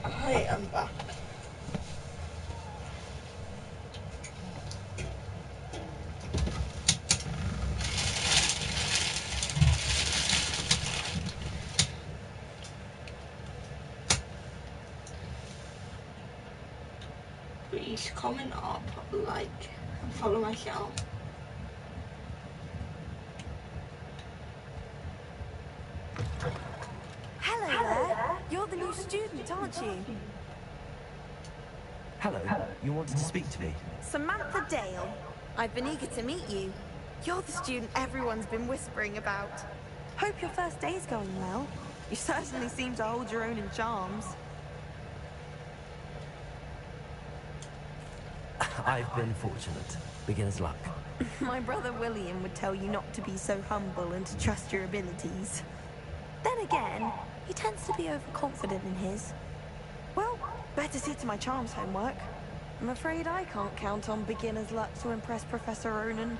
Hi, I'm back. Please comment up, like, and follow my channel. Hello there. You're the new student, aren't you? Hello, you wanted to speak to me? Samantha Dale. I've been eager to meet you. You're the student everyone's been whispering about. Hope your first day's going well. You certainly seem to hold your own in charms. I've been fortunate. Beginner's luck. My brother William would tell you not to be so humble and to trust your abilities. Then again, he tends to be overconfident in his. Well, better see to my charms homework. I'm afraid I can't count on beginner's luck to impress Professor Ronan.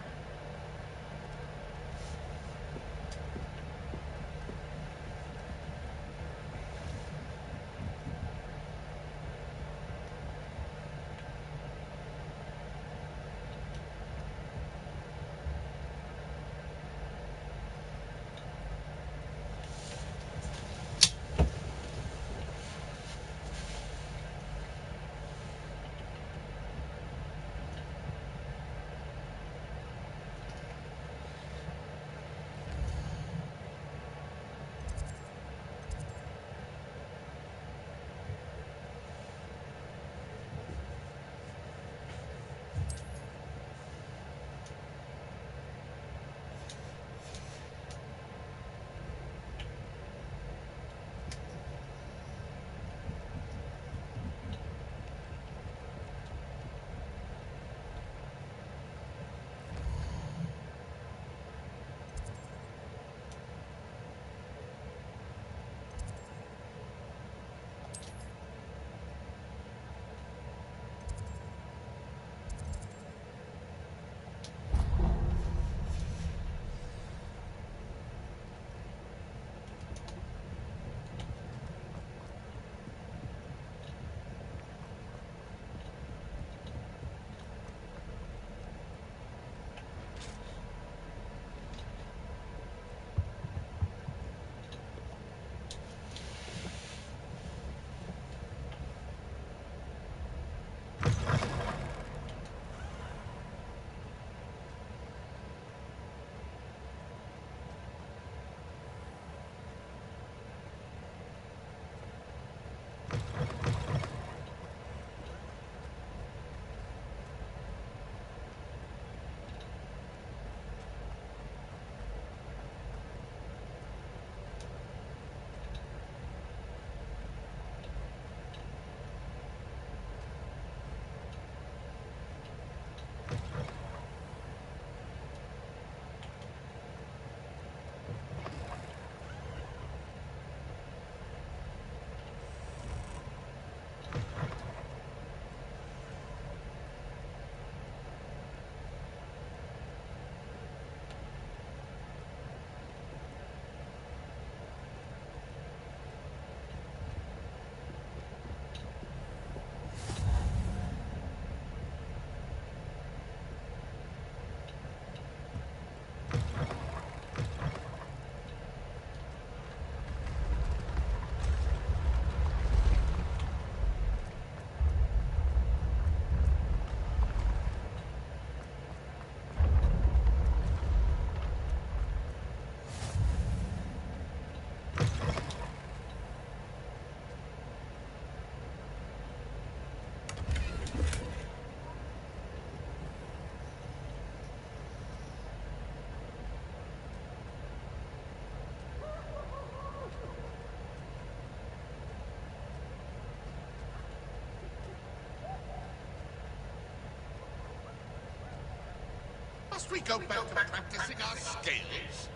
Must we go back to practicing our skills?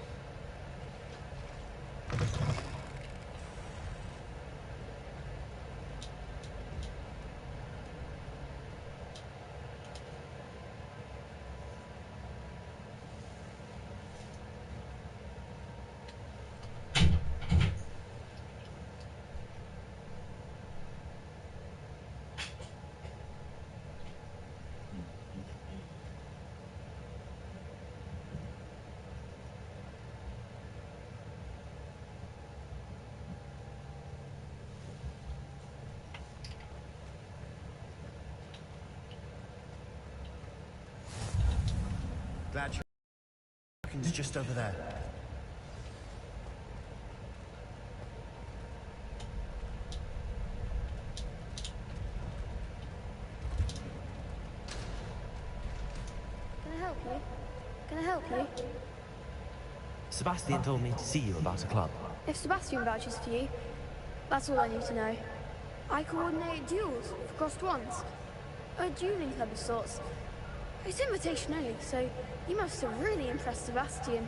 Glad you... It's just over there. Can I help you? Can I help you? Sebastian told me to see you about a club. If Sebastian vouches for you, that's all I need to know. I coordinate duels for crossed ones. A dueling club of sorts. It's invitation only, so you must have really impressed Sebastian.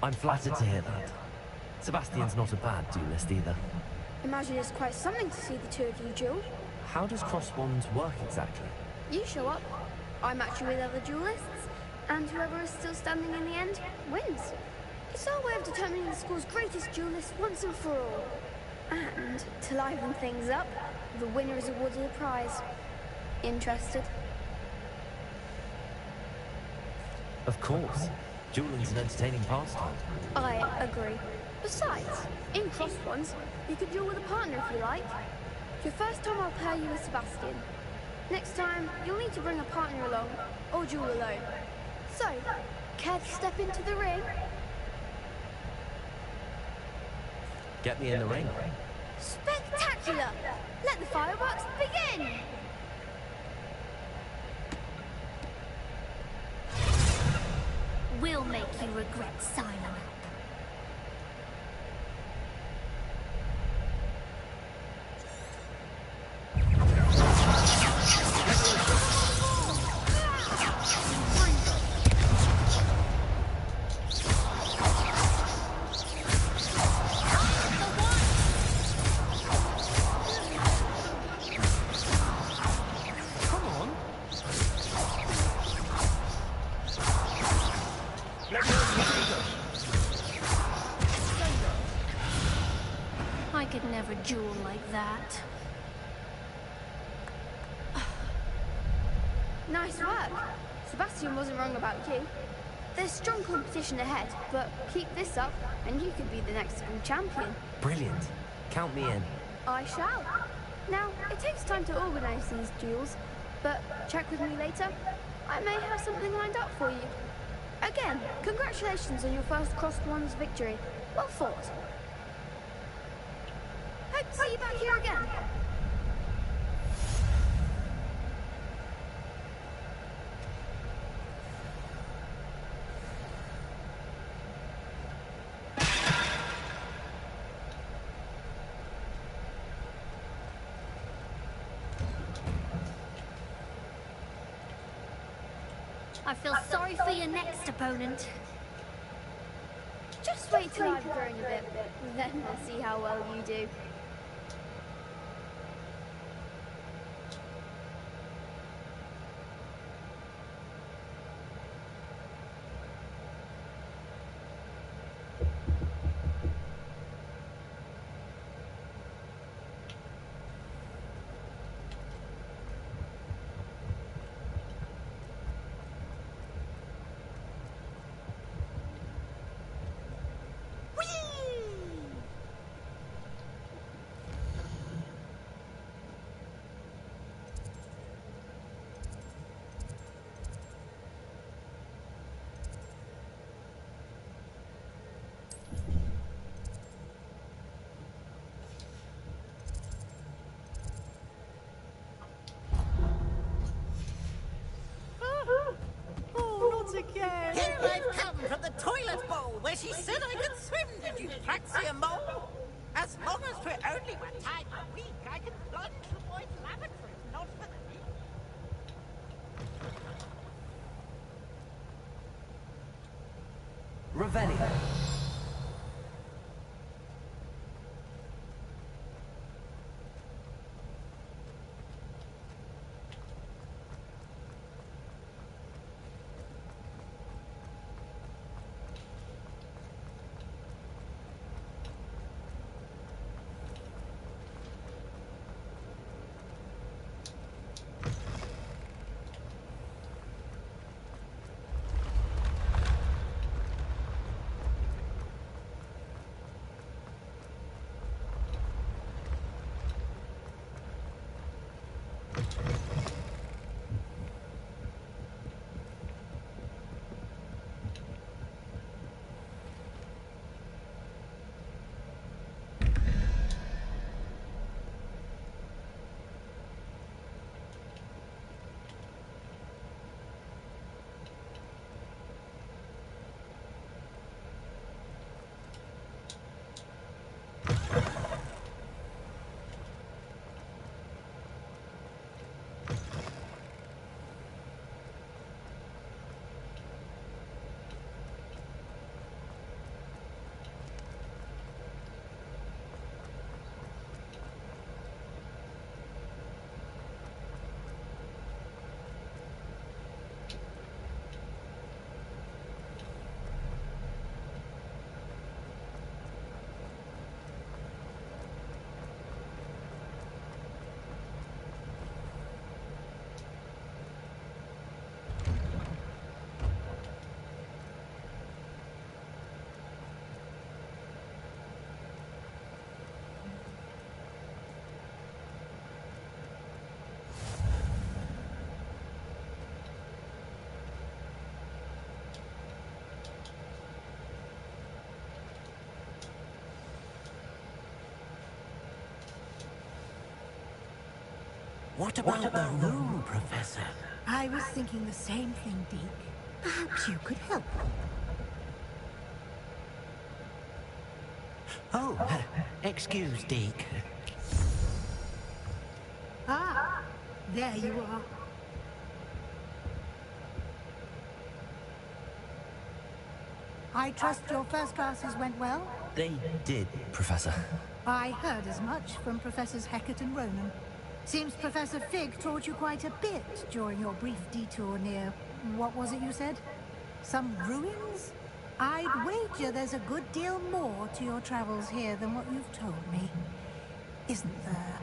I'm flattered to hear that. Sebastian's not a bad duelist either. Imagine it's quite something to see the two of you duel. How does crossed wands work exactly? You show up, I match you with other duelists, and whoever is still standing in the end wins. It's our way of determining the school's greatest duelist once and for all. And to liven things up, the winner is awarded a prize. Interested? Of course. Dueling's an entertaining pastime. I agree. Besides, in crossed ones, you could duel with a partner if you like. Your first time I'll pair you with Sebastian. Next time, you'll need to bring a partner along, or duel alone. So, care to step into the ring? Get me in the ring. Spectacular! Let the fireworks begin! We'll make you regret signing up. I could never duel like that. Nice work. Sebastian wasn't wrong about you. There's strong competition ahead, but keep this up and you could be the next school champion. Brilliant. Count me in. I shall. Now, it takes time to organise these duels, but check with me later. I may have something lined up for you. Again, congratulations on your first crossed ones victory. Well fought. Hope to see you back here again. I feel sorry for your next opponent. Just wait till I've grown a bit, then we'll see how well you do. Here I've come from the toilet bowl where she said I could swim said you fancy a mole? As long as we're only one time a week, I can plunge the boys' lavatories, not for the meat. Revelio. What about the room, Professor? I was thinking the same thing, Deke. Perhaps you could help. Oh, excuse, Deke. Ah, there you are. I trust your first classes went well? They did, Professor. I heard as much from Professors Hecat and Ronan. Seems Professor Fig taught you quite a bit during your brief detour near... what was it you said? Some ruins? I'd wager there's a good deal more to your travels here than what you've told me. Isn't there?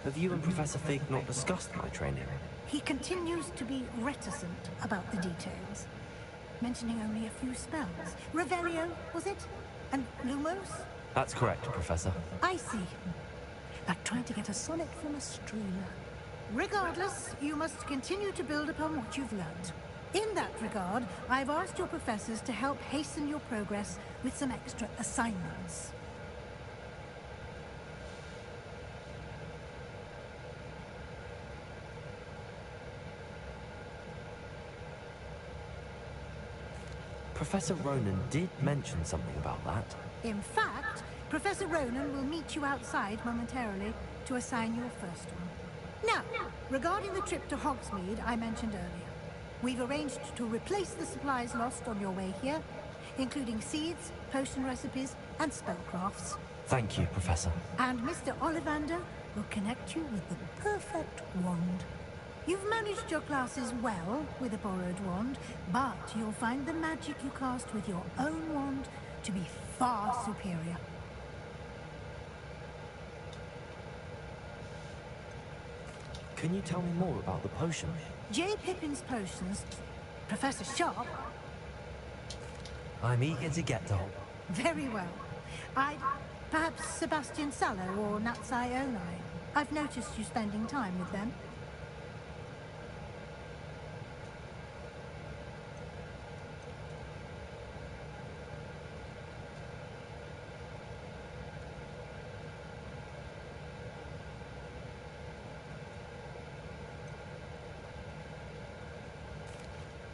Have you and Professor Fig not discussed my training? He continues to be reticent about the details, mentioning only a few spells. Revelio, was it? And Lumos? That's correct, Professor. I see. Like trying to get a sonnet from a streamer. Regardless, you must continue to build upon what you've learnt. In that regard, I've asked your professors to help hasten your progress with some extra assignments. Professor Ronan did mention something about that. In fact, Professor Ronan will meet you outside momentarily to assign your first one. Now, regarding the trip to Hogsmeade I mentioned earlier, we've arranged to replace the supplies lost on your way here, including seeds, potion recipes, and spellcrafts. Thank you, Professor. And Mr. Ollivander will connect you with the perfect wand. You've managed your classes well with a borrowed wand, but you'll find the magic you cast with your own wand to be far superior. Can you tell me more about the potion? J. Pippin's potions. Professor Sharp? I'm eager to get to Hogwarts. Very well. Perhaps Sebastian Sallow or Natsai Onai. I've noticed you spending time with them.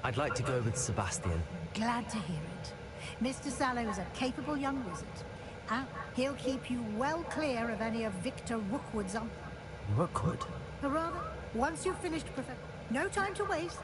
I'd like to go with Sebastian. Glad to hear it. Mr. Sallow is a capable young wizard. He'll keep you well clear of any of Victor Rookwood's Rookwood? Or rather, once you've finished, Professor... No time to waste.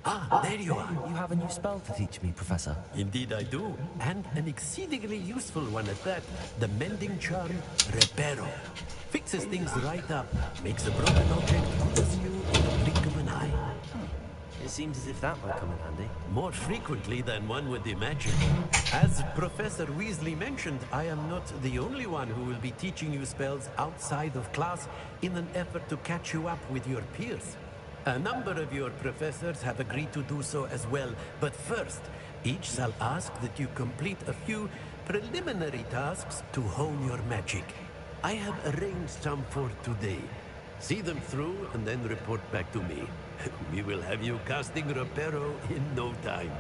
Ah, there you are. You have a new spell to teach me, Professor. Indeed I do. And an exceedingly useful one at that. The mending charm, Reparo. Fixes things right up. Makes a broken object good as new in the blink of an eye. It seems as if that might come in handy. More frequently than one would imagine. As Professor Weasley mentioned, I am not the only one who will be teaching you spells outside of class in an effort to catch you up with your peers. A number of your professors have agreed to do so as well, but first, each shall ask that you complete a few preliminary tasks to hone your magic. I have arranged some for today. See them through and then report back to me. We will have you casting Reparo in no time.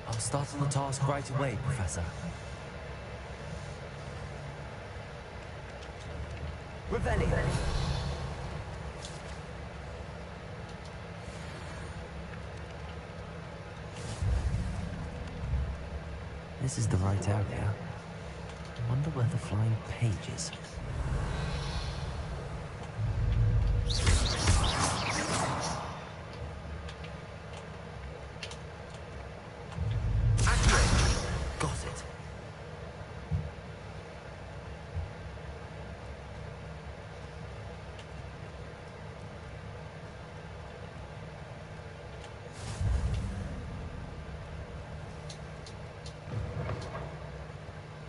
I'll start on the task right away, Professor. Revelio. This is the right area. I wonder where the flying page is. Got it.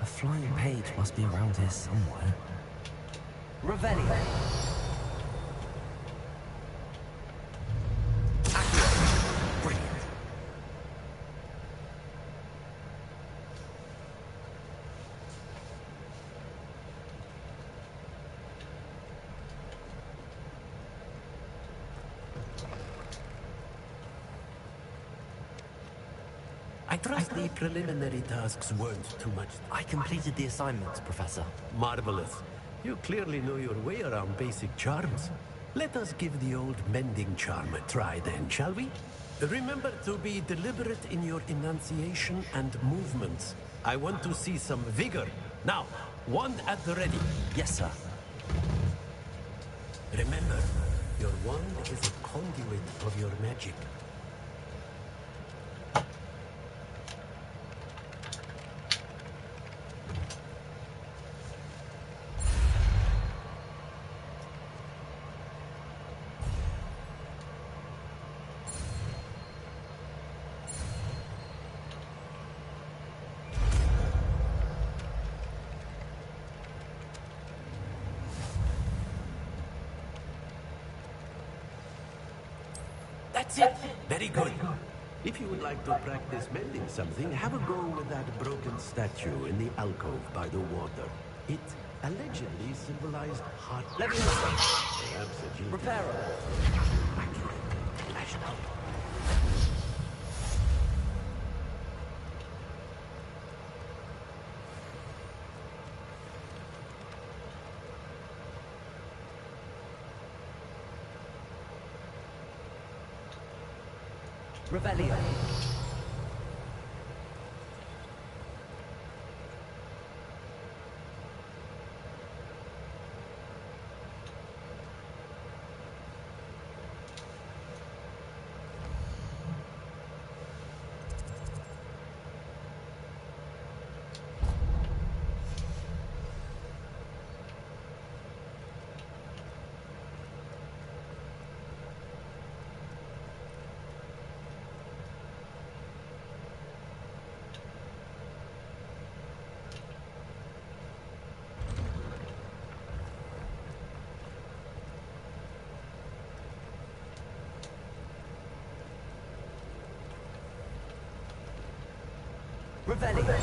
A flying page must be around here somewhere. Revelio. Brilliant. I trust the preliminary tasks weren't too much. I completed the assignments, Professor. Marvelous. You clearly know your way around basic charms. Let us give the old mending charm a try then, shall we? Remember to be deliberate in your enunciation and movements. I want to see some vigor. Now, wand at the ready. Yes, sir. Remember, your wand is a conduit of your magic. That's it. Very good. If you would like to practice mending something, have a go with that broken statue in the alcove by the water. It allegedly symbolized heart. Let me perhaps a genius. Reparo. Accurate. Flashed out. Revelio. Revelio.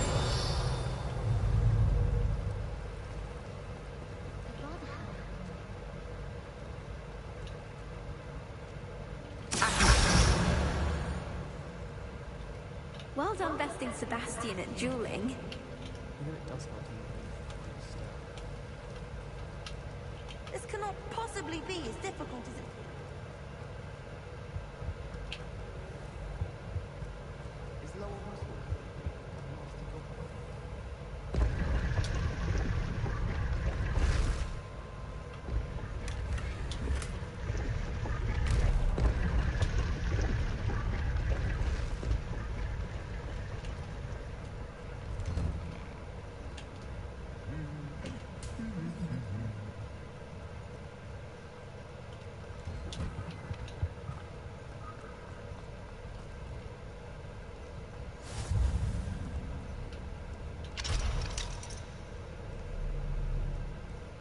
Well done besting Sebastian at dueling. You know it does not This cannot possibly be as difficult as it...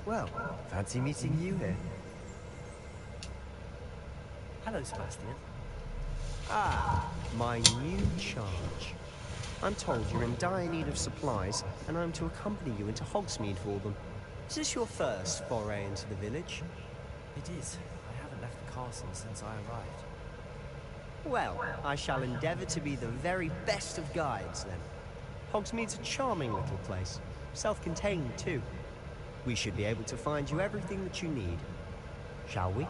Well, fancy meeting you here. Hello, Sebastian. Ah, my new charge. I'm told you're in dire need of supplies, and I'm to accompany you into Hogsmeade for them. Is this your first foray into the village? It is. I haven't left the castle since I arrived. Well, I shall endeavour to be the very best of guides, then. Hogsmeade's a charming little place. Self-contained, too. We should be able to find you everything that you need. Shall we?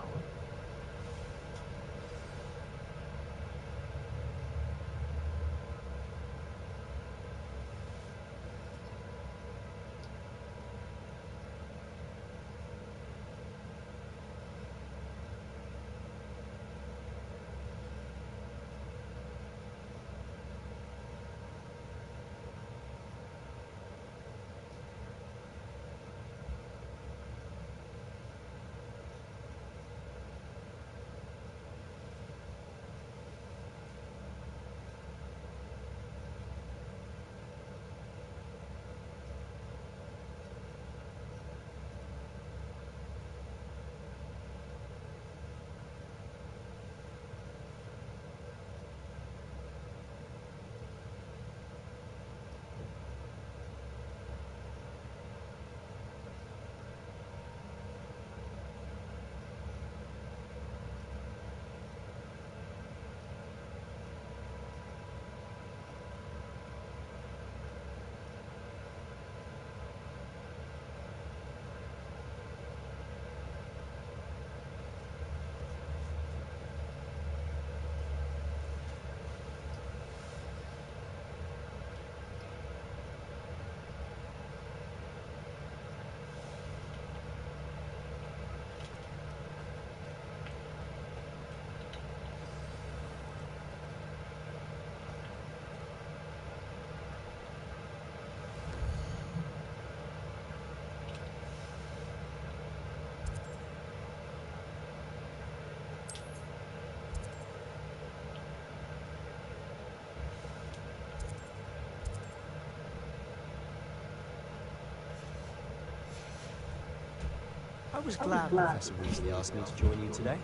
I was glad Professor Weasley asked me to join you today.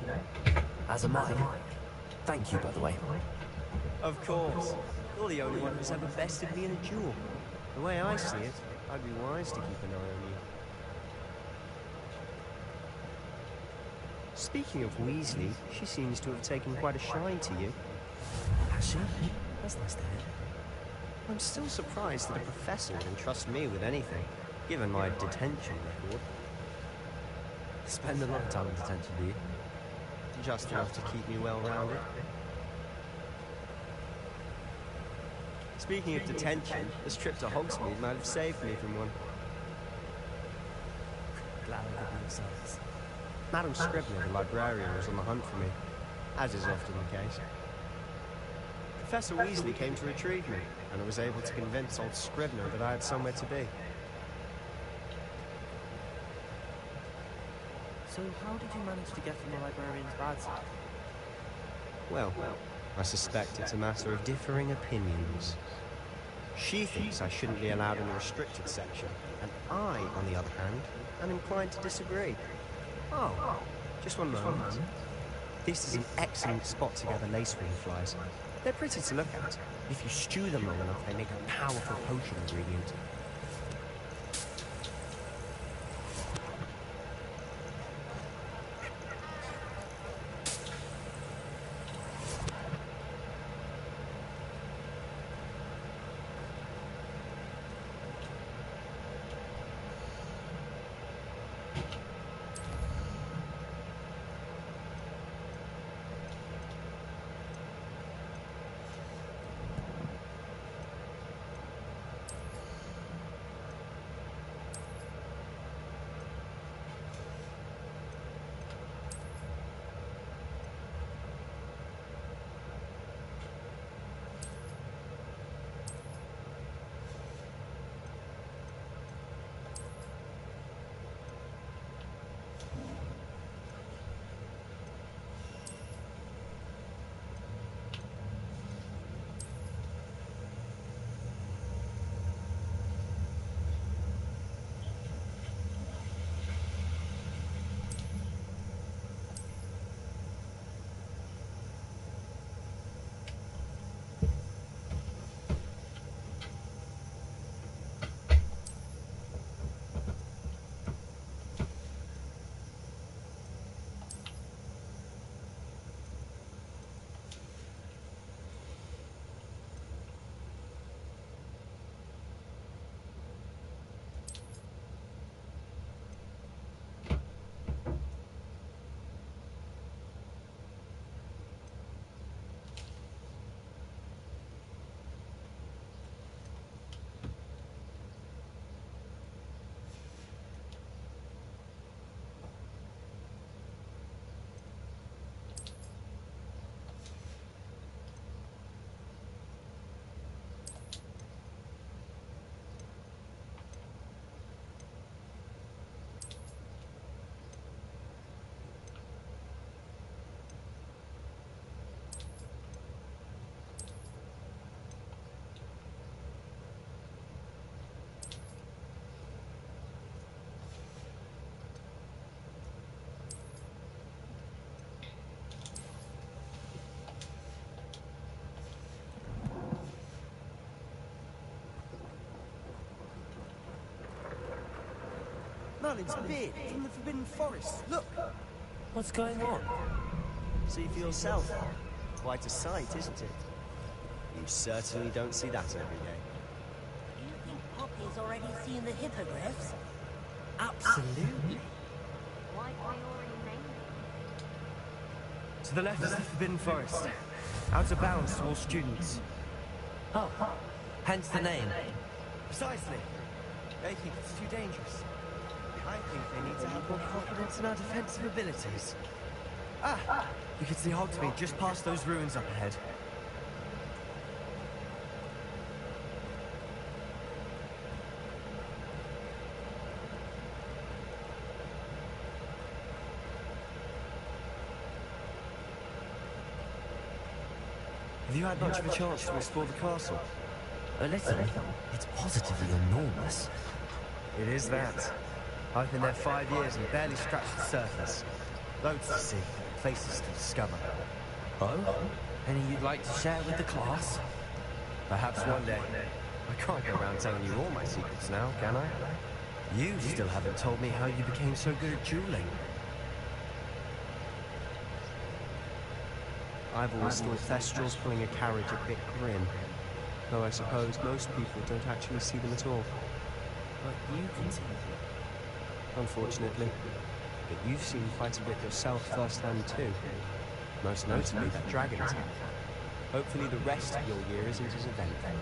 As am I. Thank you, by the way. Of course. You're the only one who's ever bested me in a duel. The way I see it, I'd be wise to keep an eye on you. Speaking of Weasley, she seems to have taken quite a shine to you. Has she? That's nice to hear. I'm still surprised that a professor would entrust me with anything, given my detention record. Spend a lot of time in detention, do you? Just enough to keep me well-rounded. Speaking of detention, this trip to Hogsmeade might have saved me from one. Glad I could be of service. Madam Scribner, the librarian, was on the hunt for me, as is often the case. Professor Weasley came to retrieve me, and I was able to convince old Scribner that I had somewhere to be. So how did you manage to get from the librarian's bad side? Well, I suspect it's a matter of differing opinions. She thinks I shouldn't be allowed in the restricted section, and I, on the other hand, am inclined to disagree. Oh, just one moment. This is an excellent spot to gather lacewing flies. They're pretty to look at. If you stew them long enough, they make a powerful potion ingredient. it's Beard from the Forbidden Forest. Look! What's going on? See for yourself. Quite a sight, isn't it? You certainly don't see that every day. Do you think Poppy's already seen the hippogriffs? Absolutely. Why already named To the left is the Forbidden Forest. Out of bounds to all students. Oh, hence the name. Precisely. They think it's too dangerous. I think they need to have more confidence in our defensive abilities. Ah! You can see Hogsmeade just past those ruins up ahead. Have you had much of a chance to explore the castle? A little. It's positively enormous. It is that. I've been there 5 years and barely scratched the surface. Loads to see, places to discover. Oh? Any you'd like to share with the class? Perhaps one day. I can't go around telling you all my secrets now, can I? You still haven't told me how you became so good at dueling. I've always thought Thestrals pulling a carriage a bit grim. Though I suppose most people don't actually see them at all. But you continue. Unfortunately. But you've seen quite a bit yourself firsthand too. Most notably that dragon attack. Hopefully the rest of your year isn't as eventful.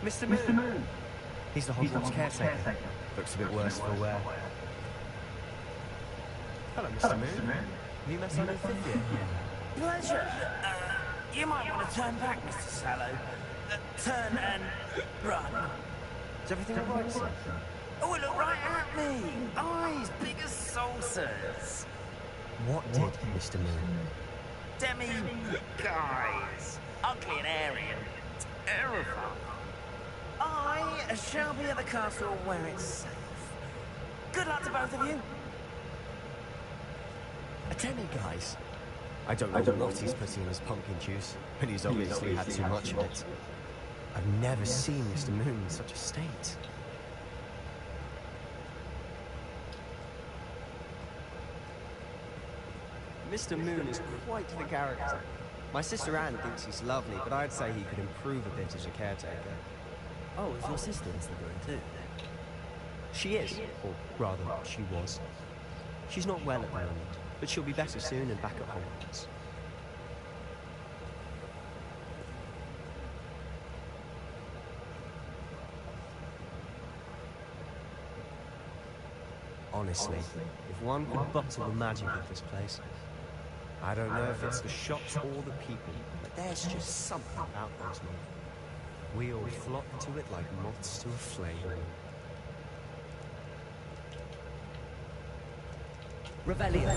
Mr. Moon! He's the Hogwarts caretaker. Looks a bit worse for wear. Hello, Mr. Moon. Have you met our new fifth year? Pleasure. You might want to turn back, Mr. Sallow. Turn and run. Is everything all right, sir? Oh, look right at me. Eyes big as saucers. What did, Mr. Moon? Demi-guys. Ugly and airy and terrifying. I shall be at the castle where it's safe. Good luck to both of you. A demi-guise? I don't know what he's putting in his pumpkin juice, but he's obviously had too much of it. I've never seen Mr. Moon in such a state. Mr. Moon is quite the character. My sister Anne thinks he's lovely, but I'd say he could improve a bit as a caretaker. Oh, is your sister in Slytherin too? She is, or rather, she was. She's not well at the moment, but she'll be better soon and back at Hogwarts. Honestly, if one could bottle the magic of this place, I don't know if it's the shops or the people, but there's just something about those moments. We all flock to it like moths to a flame. Revelio.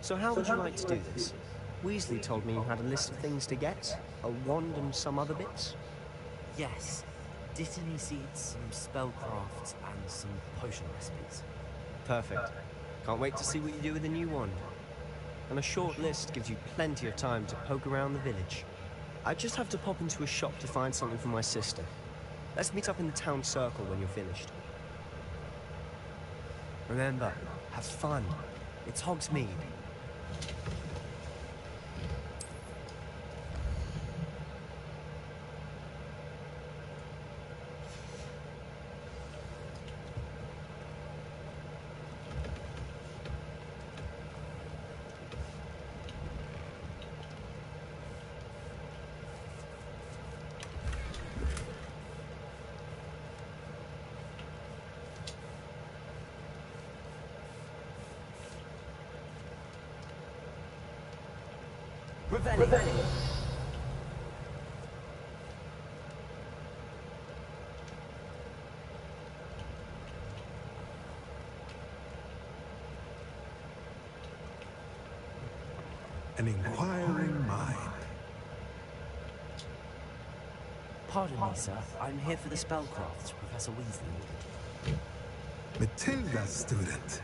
So how would you like to do this? Weasley told me you had a list of things to get. A wand and some other bits. Yes. Dittany seeds, some spellcrafts, and some potion recipes. Perfect. Can't wait to see what you do with the new wand. And a short list gives you plenty of time to poke around the village. I just have to pop into a shop to find something for my sister. Let's meet up in the town circle when you're finished. Remember, have fun. It's Hogsmeade. Revelio. an inquiring mind. Pardon me, sir. I'm here for the spellcrafts Professor Weasley ordered. Matilda's student.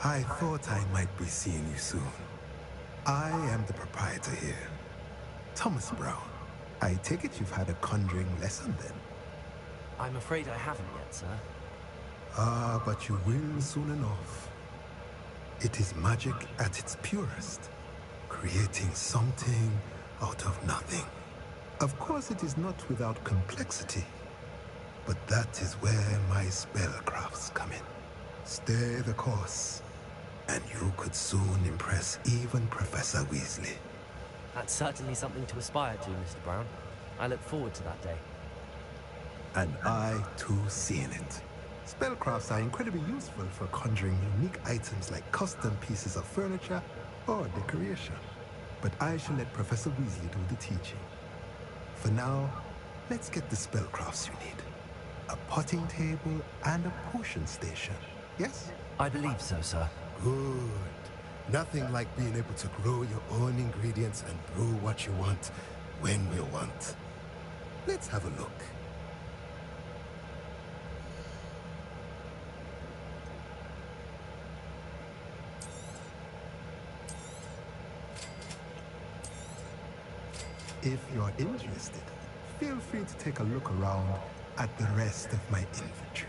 I thought I might be seeing you soon. I am the proprietor here, Thomas Brown. I take it you've had a conjuring lesson then? I'm afraid I haven't yet, sir. Ah, but you will soon enough. It is magic at its purest, creating something out of nothing. Of course, it is not without complexity, but that is where my spellcrafts come in. Stay the course, and you could soon impress even Professor Weasley. That's certainly something to aspire to, Mr. Brown. I look forward to that day. And I, too, seeing it. Spellcrafts are incredibly useful for conjuring unique items like custom pieces of furniture or decoration. But I shall let Professor Weasley do the teaching. For now, let's get the spellcrafts you need. A potting table and a potion station, yes? I believe so, sir. Good. Nothing like being able to grow your own ingredients and brew what you want when you want. Let's have a look. If you're interested, feel free to take a look around at the rest of my inventory.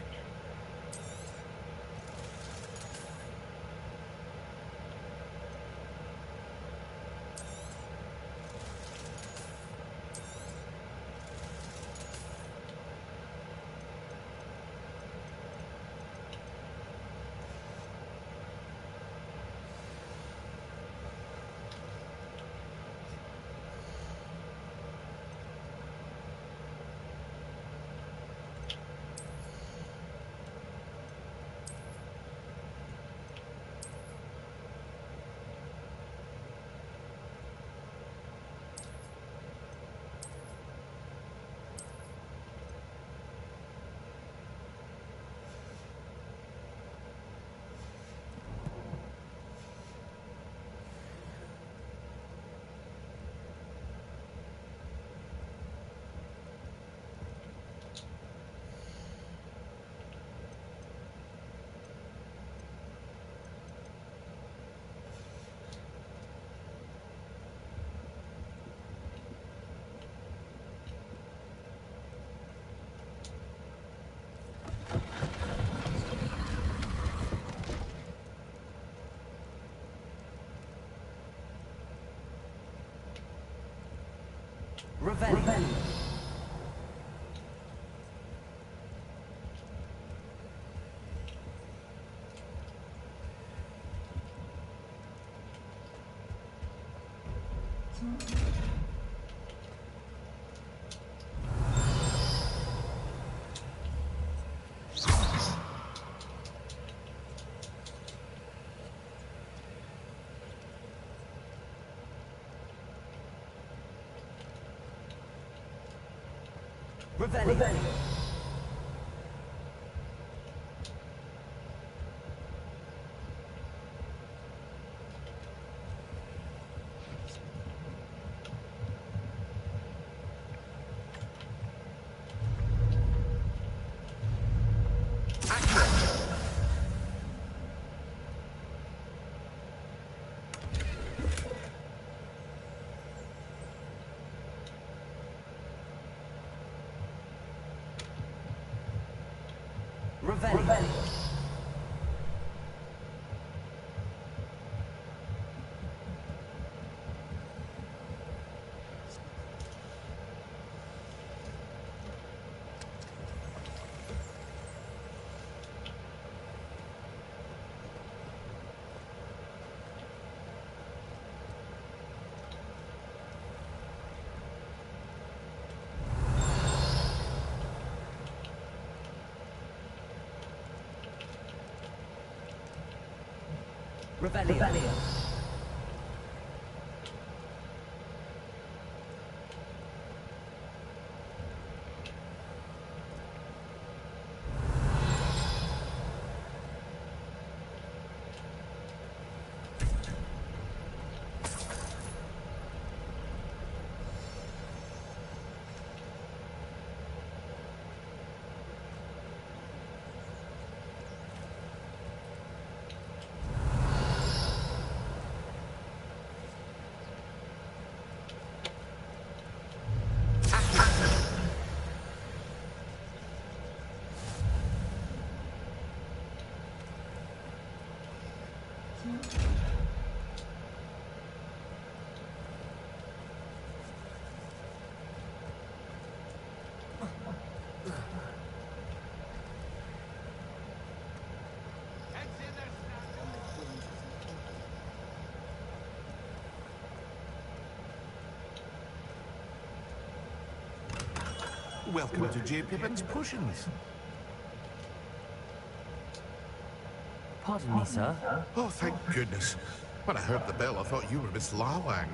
Revelli. Revelli. Revelli. Revelio. Welcome to J. Pippin's Potions. Pardon me, sir. Oh, thank goodness. When I heard the bell, I thought you were Miss Lawang.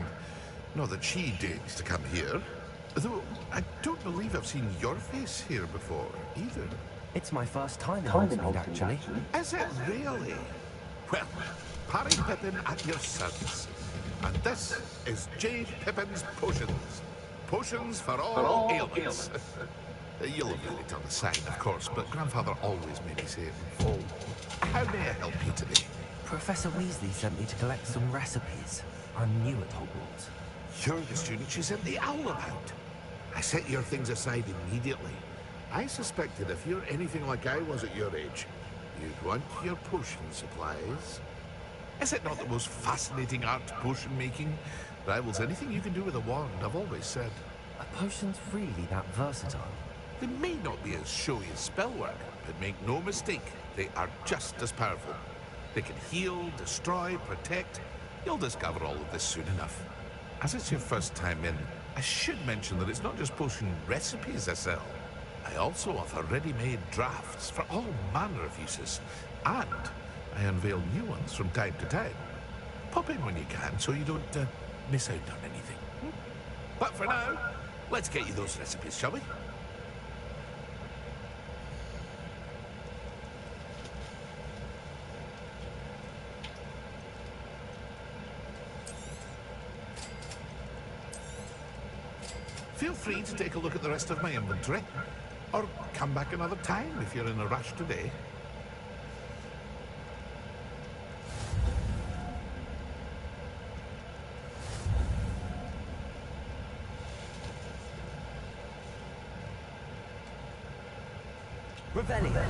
Not that she deigns to come here. Though, I don't believe I've seen your face here before, either. It's my first time in Hogsmeade, actually. Is it really? Well, Parry Pippin at your service. And this is J. Pippin's Potions. Potions for all ailments. You'll have read it on the sign, of course, but Grandfather always made me say it in full. How may I help you today? Professor Weasley sent me to collect some recipes. I'm new at Hogwarts. You're the student she sent the owl about. I set your things aside immediately. I suspected if you're anything like I was at your age, you'd want your potion supplies. Is it not the most fascinating art, potion making? Rivals anything you can do with a wand, I've always said. Are potions really that versatile? They may not be as showy as spellwork, but make no mistake, they are just as powerful. They can heal, destroy, protect. You'll discover all of this soon enough. As it's your first time in, I should mention that it's not just potion recipes I sell. I also offer ready-made drafts for all manner of uses, and I unveil new ones from time to time. Pop in when you can so you don't miss out on anything. But for now, let's get you those recipes, shall we? Feel free to take a look at the rest of my inventory, or come back another time if you're in a rush today. Revelio.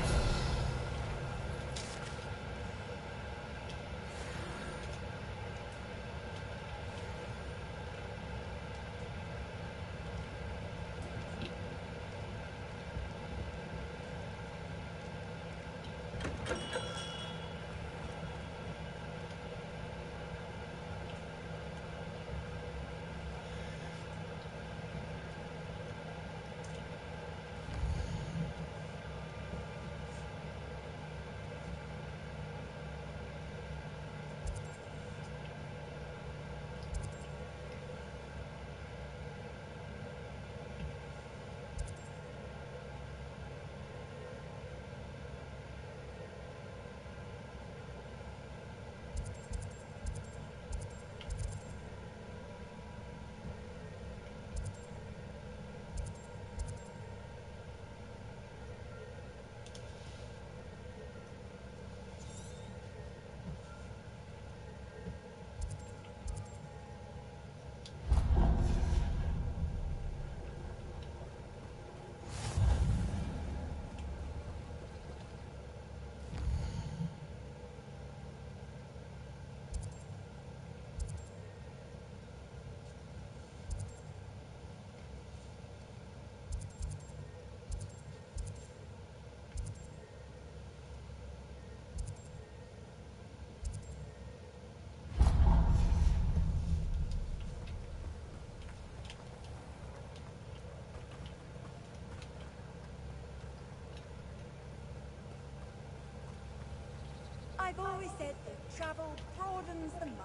I've always said that travel broadens the mind.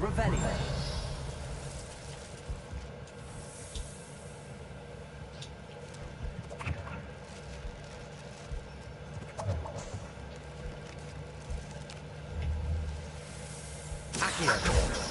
Revelio. Accio.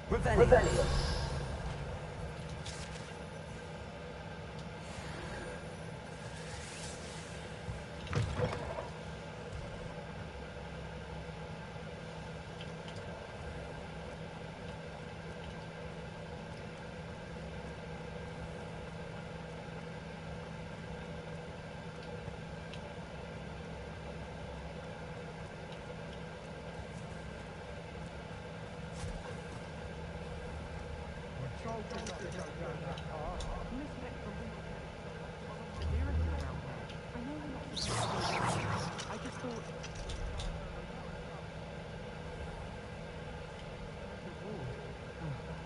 Revelio.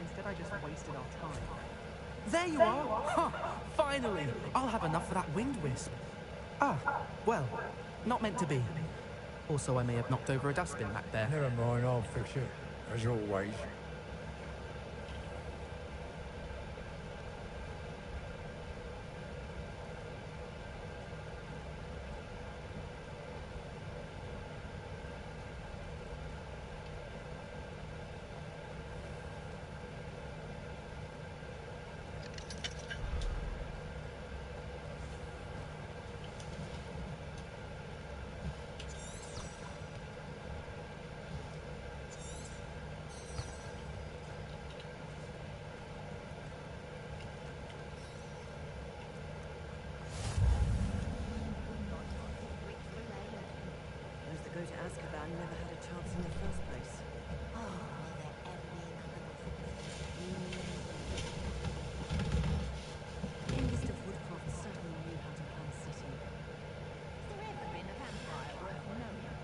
Instead, I just wasted our time. There you are! Huh, finally! I'll have enough for that wind wisp. Ah, well, not meant to be. Also, I may have knocked over a dustbin back there. Never mind, I'll fix it, as always. Those that go to Azkaban never had a chance in the first place. Oh, will there ever be another The youngest of Woodcroft certainly knew how to plan a city. Has there ever been a vampire worth knowing?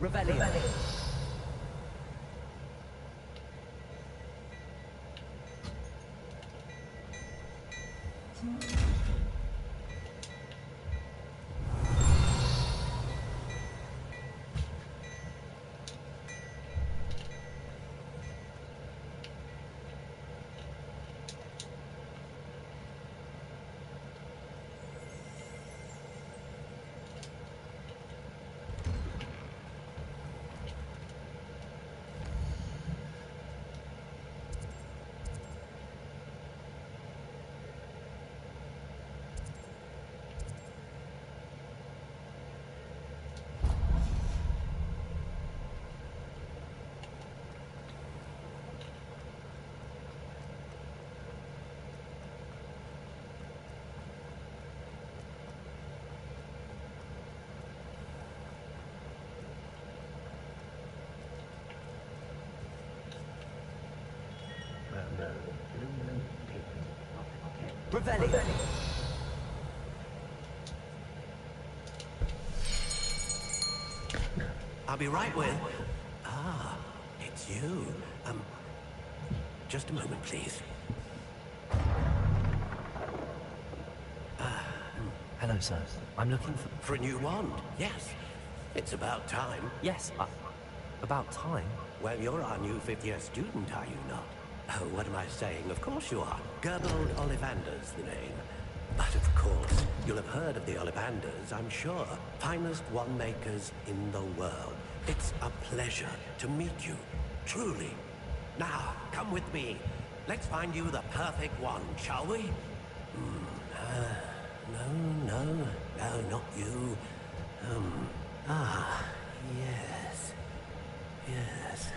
Revelio. Revelio. I'll be right with... Ah, it's you. Just a moment, please. Hello, sir. I'm looking for... For a new wand, yes. It's about time. Yes, about time? Well, you're our new fifth-year student, are you not? Oh, what am I saying? Of course you are. Gerbold Ollivander's the name. But of course, you'll have heard of the Ollivanders, I'm sure. Finest wand makers in the world. It's a pleasure to meet you, truly. Now, come with me. Let's find you the perfect wand, shall we? No, not you. Ah, yes. Yes.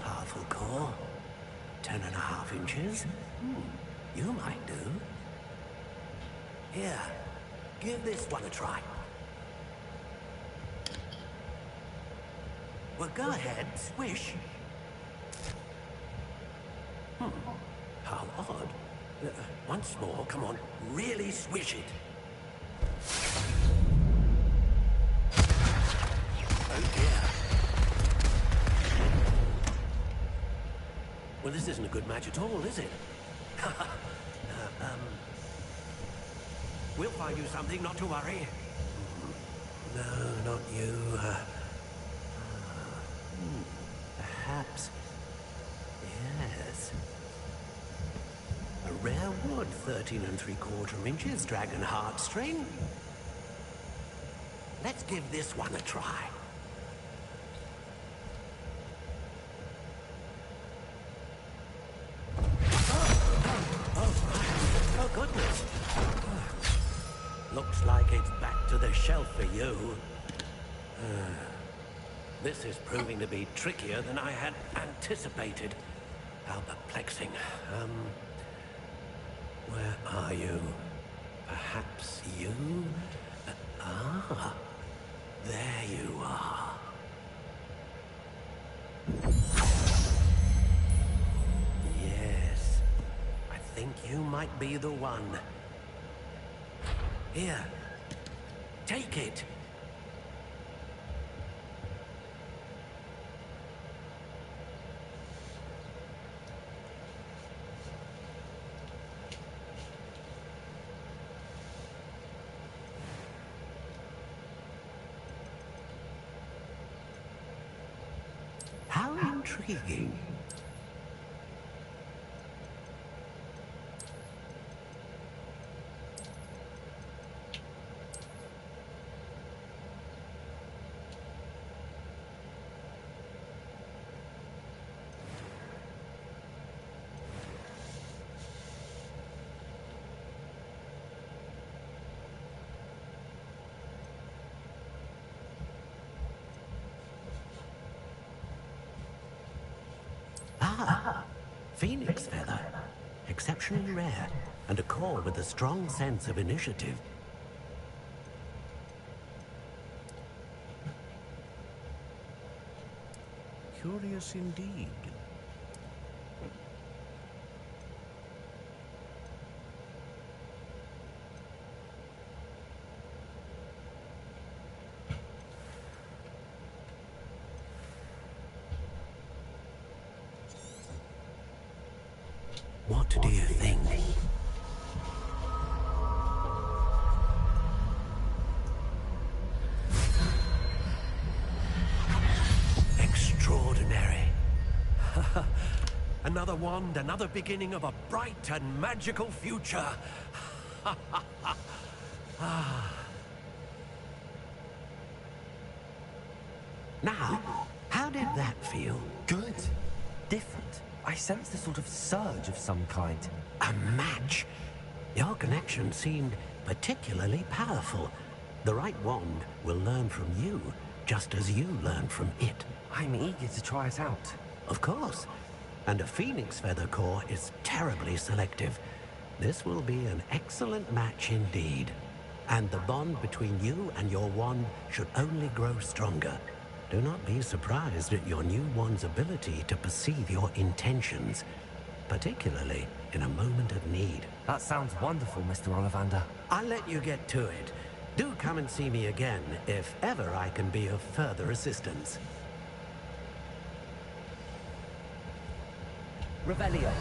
Powerful core. 10.5 inches. You might do. Here, give this one a try. Well, go ahead, swish. How odd. Once more, come on, really swish it. Oh dear. Well, this isn't a good match at all, is it? We'll find you something, not to worry. No, not you. Perhaps. Yes. A rare wood, 13 3/4 inches, dragon heartstring. Let's give this one a try. Oh, goodness. Looks like it's back to the shelf for you. This is proving to be trickier than I had anticipated. How perplexing. Where are you? Perhaps you? There you are. Yes, I think you might be the one. Here, take it. How intriguing. Phoenix feather. Exceptionally rare, and a core with a strong sense of initiative. Curious indeed. What do you think? Extraordinary. Another wand, another beginning of a bright and magical future. Now, how did that feel? Good. Different. I sensed a sort of surge of some kind. A match? Your connection seemed particularly powerful. The right wand will learn from you, just as you learn from it. I'm eager to try it out. Of course. And a phoenix feather core is terribly selective. This will be an excellent match indeed. And the bond between you and your wand should only grow stronger. Do not be surprised at your new wand's ability to perceive your intentions, particularly in a moment of need. That sounds wonderful, Mr. Ollivander. I'll let you get to it. Do come and see me again if ever I can be of further assistance. Revelio.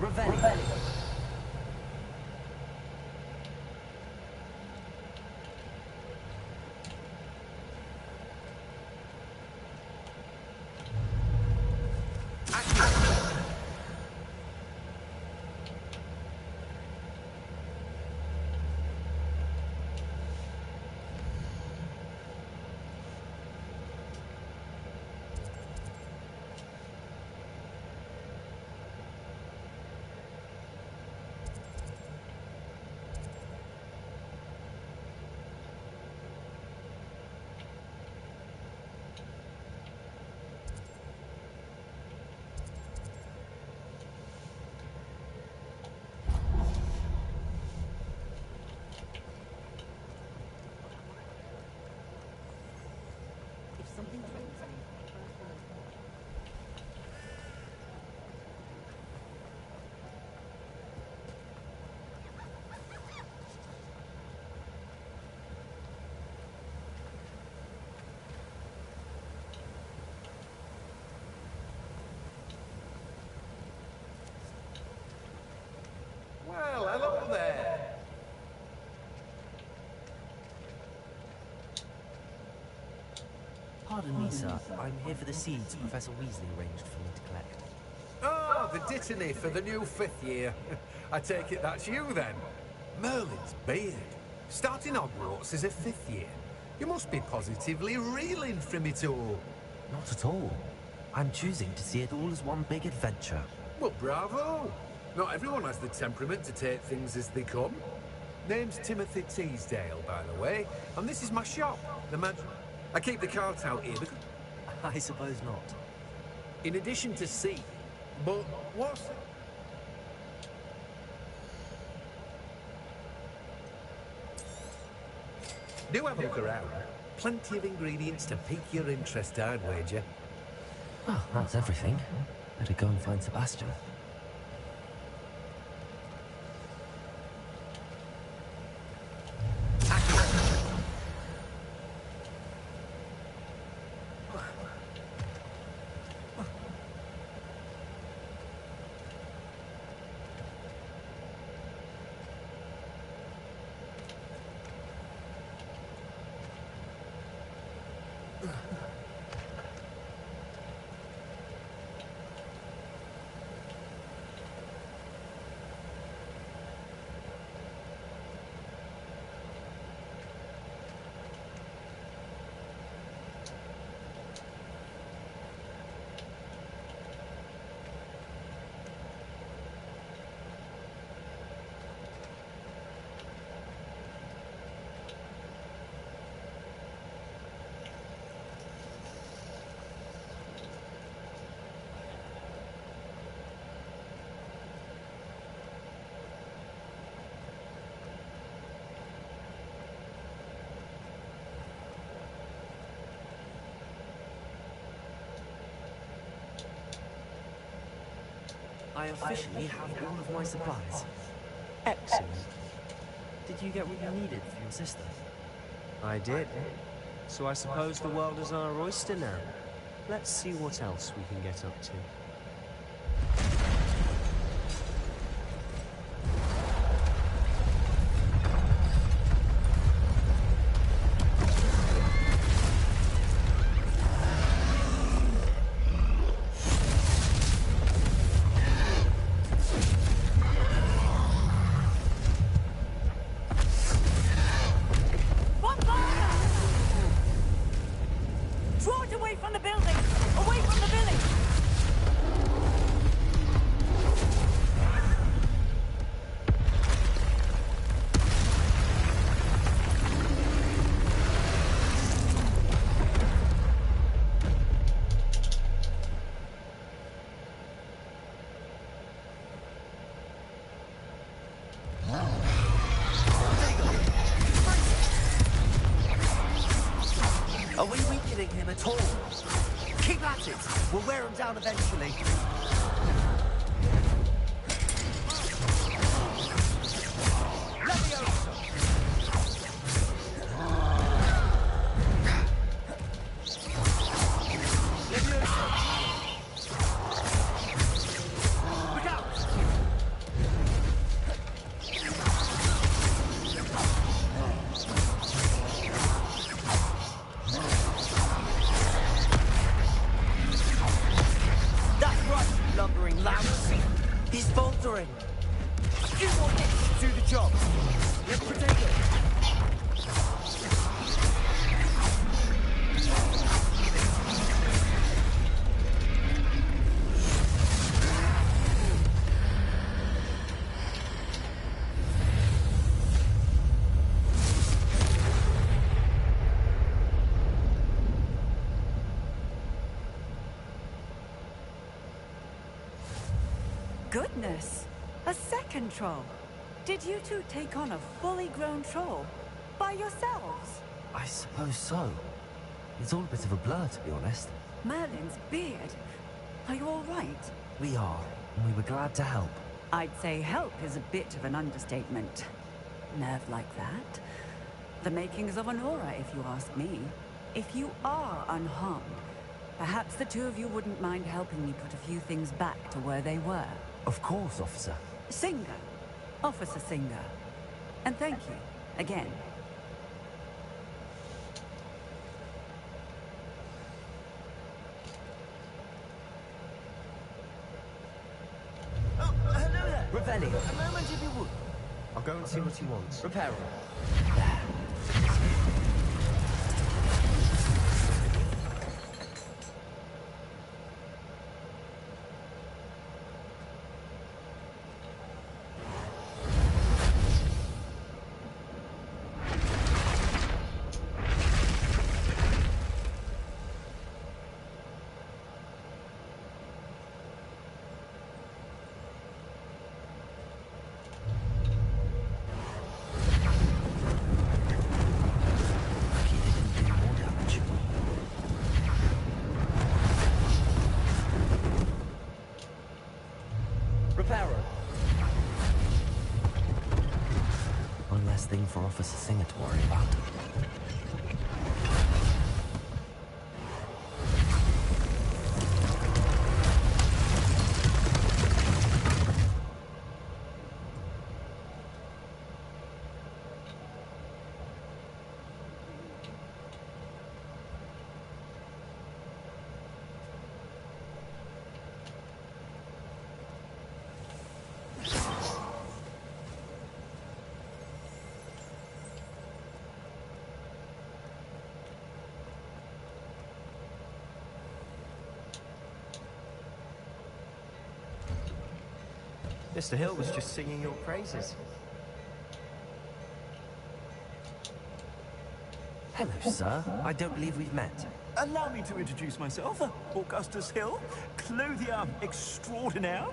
Revelio. Well, hello there. Pardon me, sir. I'm here for the seeds Professor Weasley arranged for me to collect. Oh, the dittany for the new 5th year. I take it that's you then. Merlin's beard. Starting Hogwarts as a 5th year. You must be positively reeling from it all. Not at all. I'm choosing to see it all as one big adventure. Well, bravo. Not everyone has the temperament to take things as they come. Name's Timothy Teasdale, by the way, and this is my shop, the I keep the cart out here because... I suppose not. In addition to seed, but what's... Do have a look around. Plenty of ingredients to pique your interest, I'd wager. Well, that's everything. Better go and find Sebastian. I officially have all of my supplies. Excellent. Did you get what you needed for your sister? I did. So I suppose the world is our oyster now. Let's see what else we can get up to. Are we weakening him at all? Keep at it! We'll wear him down eventually. Look out! staggering louse. He's faltering. You want it to do the job. Let's protect it. Goodness! A second troll. Did you two take on a fully grown troll? By yourselves? I suppose so. It's all a bit of a blur, to be honest. Merlin's beard. Are you all right? We are, and we were glad to help. I'd say help is a bit of an understatement. Nerve like that? The makings of an aura, if you ask me. If you are unharmed, perhaps the two of you wouldn't mind helping me put a few things back to where they were. Of course, officer. Singer. Officer Singer. And thank you, again. Oh, hello there! Ravelli, a moment if you would. I'll go and see what he wants. Repair him. One less thing for Officer Singer to worry about. Mr. Hill was just singing your praises. Hello, sir. I don't believe we've met. Allow me to introduce myself, Augustus Hill, clothier extraordinaire.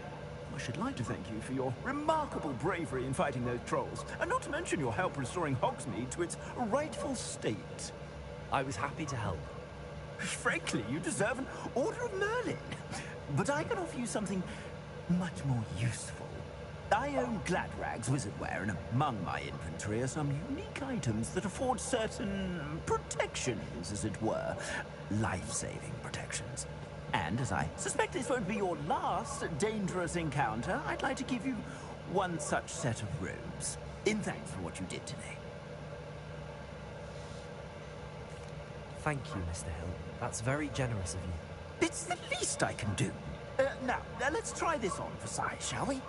I should like to thank you for your remarkable bravery in fighting those trolls, and not to mention your help restoring Hogsmeade to its rightful state. I was happy to help. Frankly, you deserve an Order of Merlin. But I can offer you something much more useful. I own Gladrag's wizardware, and among my inventory are some unique items that afford certain protections, as it were. Life-saving protections. And as I suspect this won't be your last dangerous encounter, I'd like to give you one such set of robes, in thanks for what you did today. Thank you, Mr. Hill. That's very generous of you. It's the least I can do. Now, let's try this on for size, shall we?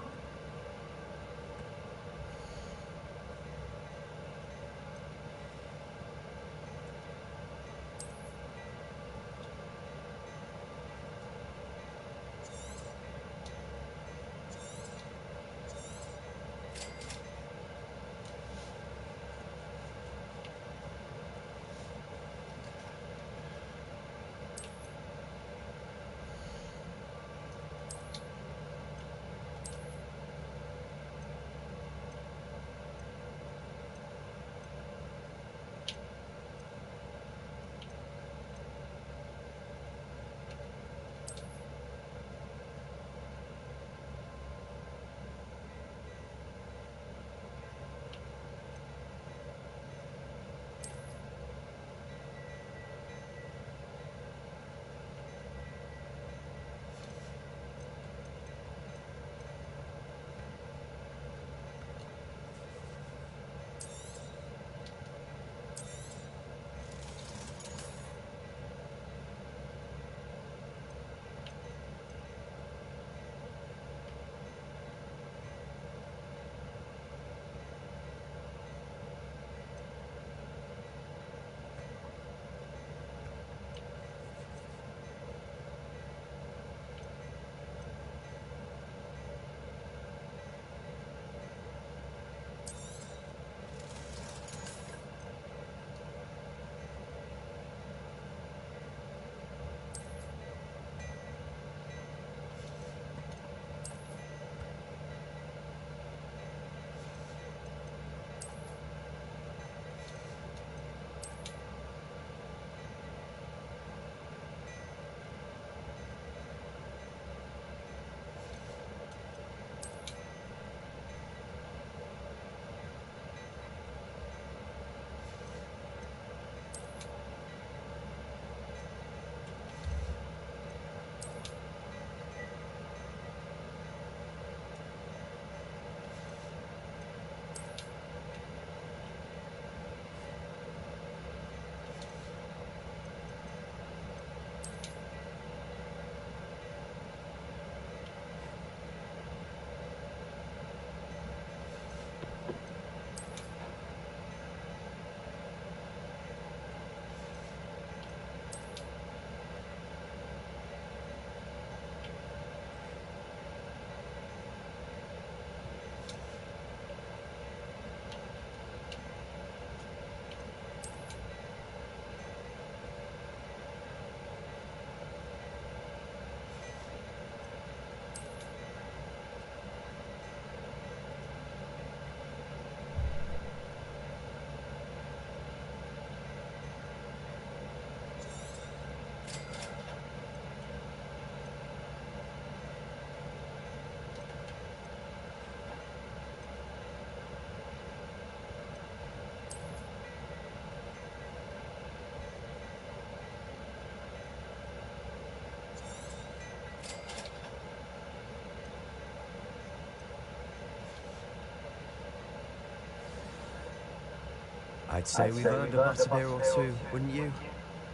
I'd say we've earned a butterbeer or two, wouldn't you?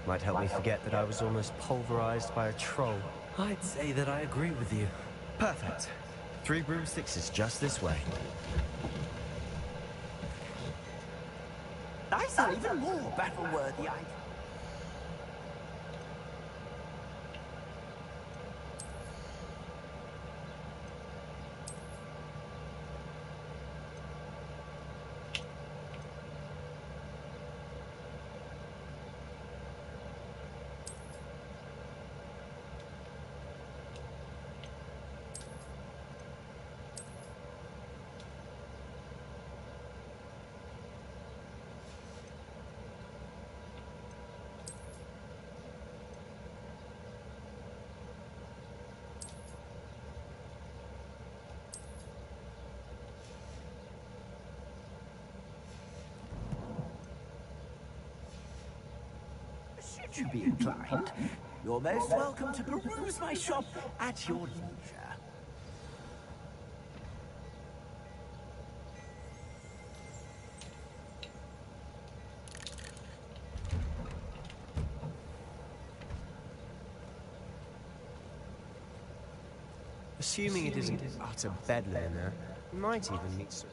Might help me forget that I was almost pulverized by a troll. I'd say that I agree with you. Perfect. 3 broomsticks is just this way. I saw even more battle-worthy items. Should you be inclined, you're most welcome to peruse my shop at your leisure. Assuming it isn't utter bedlam in there, we might even meet Sir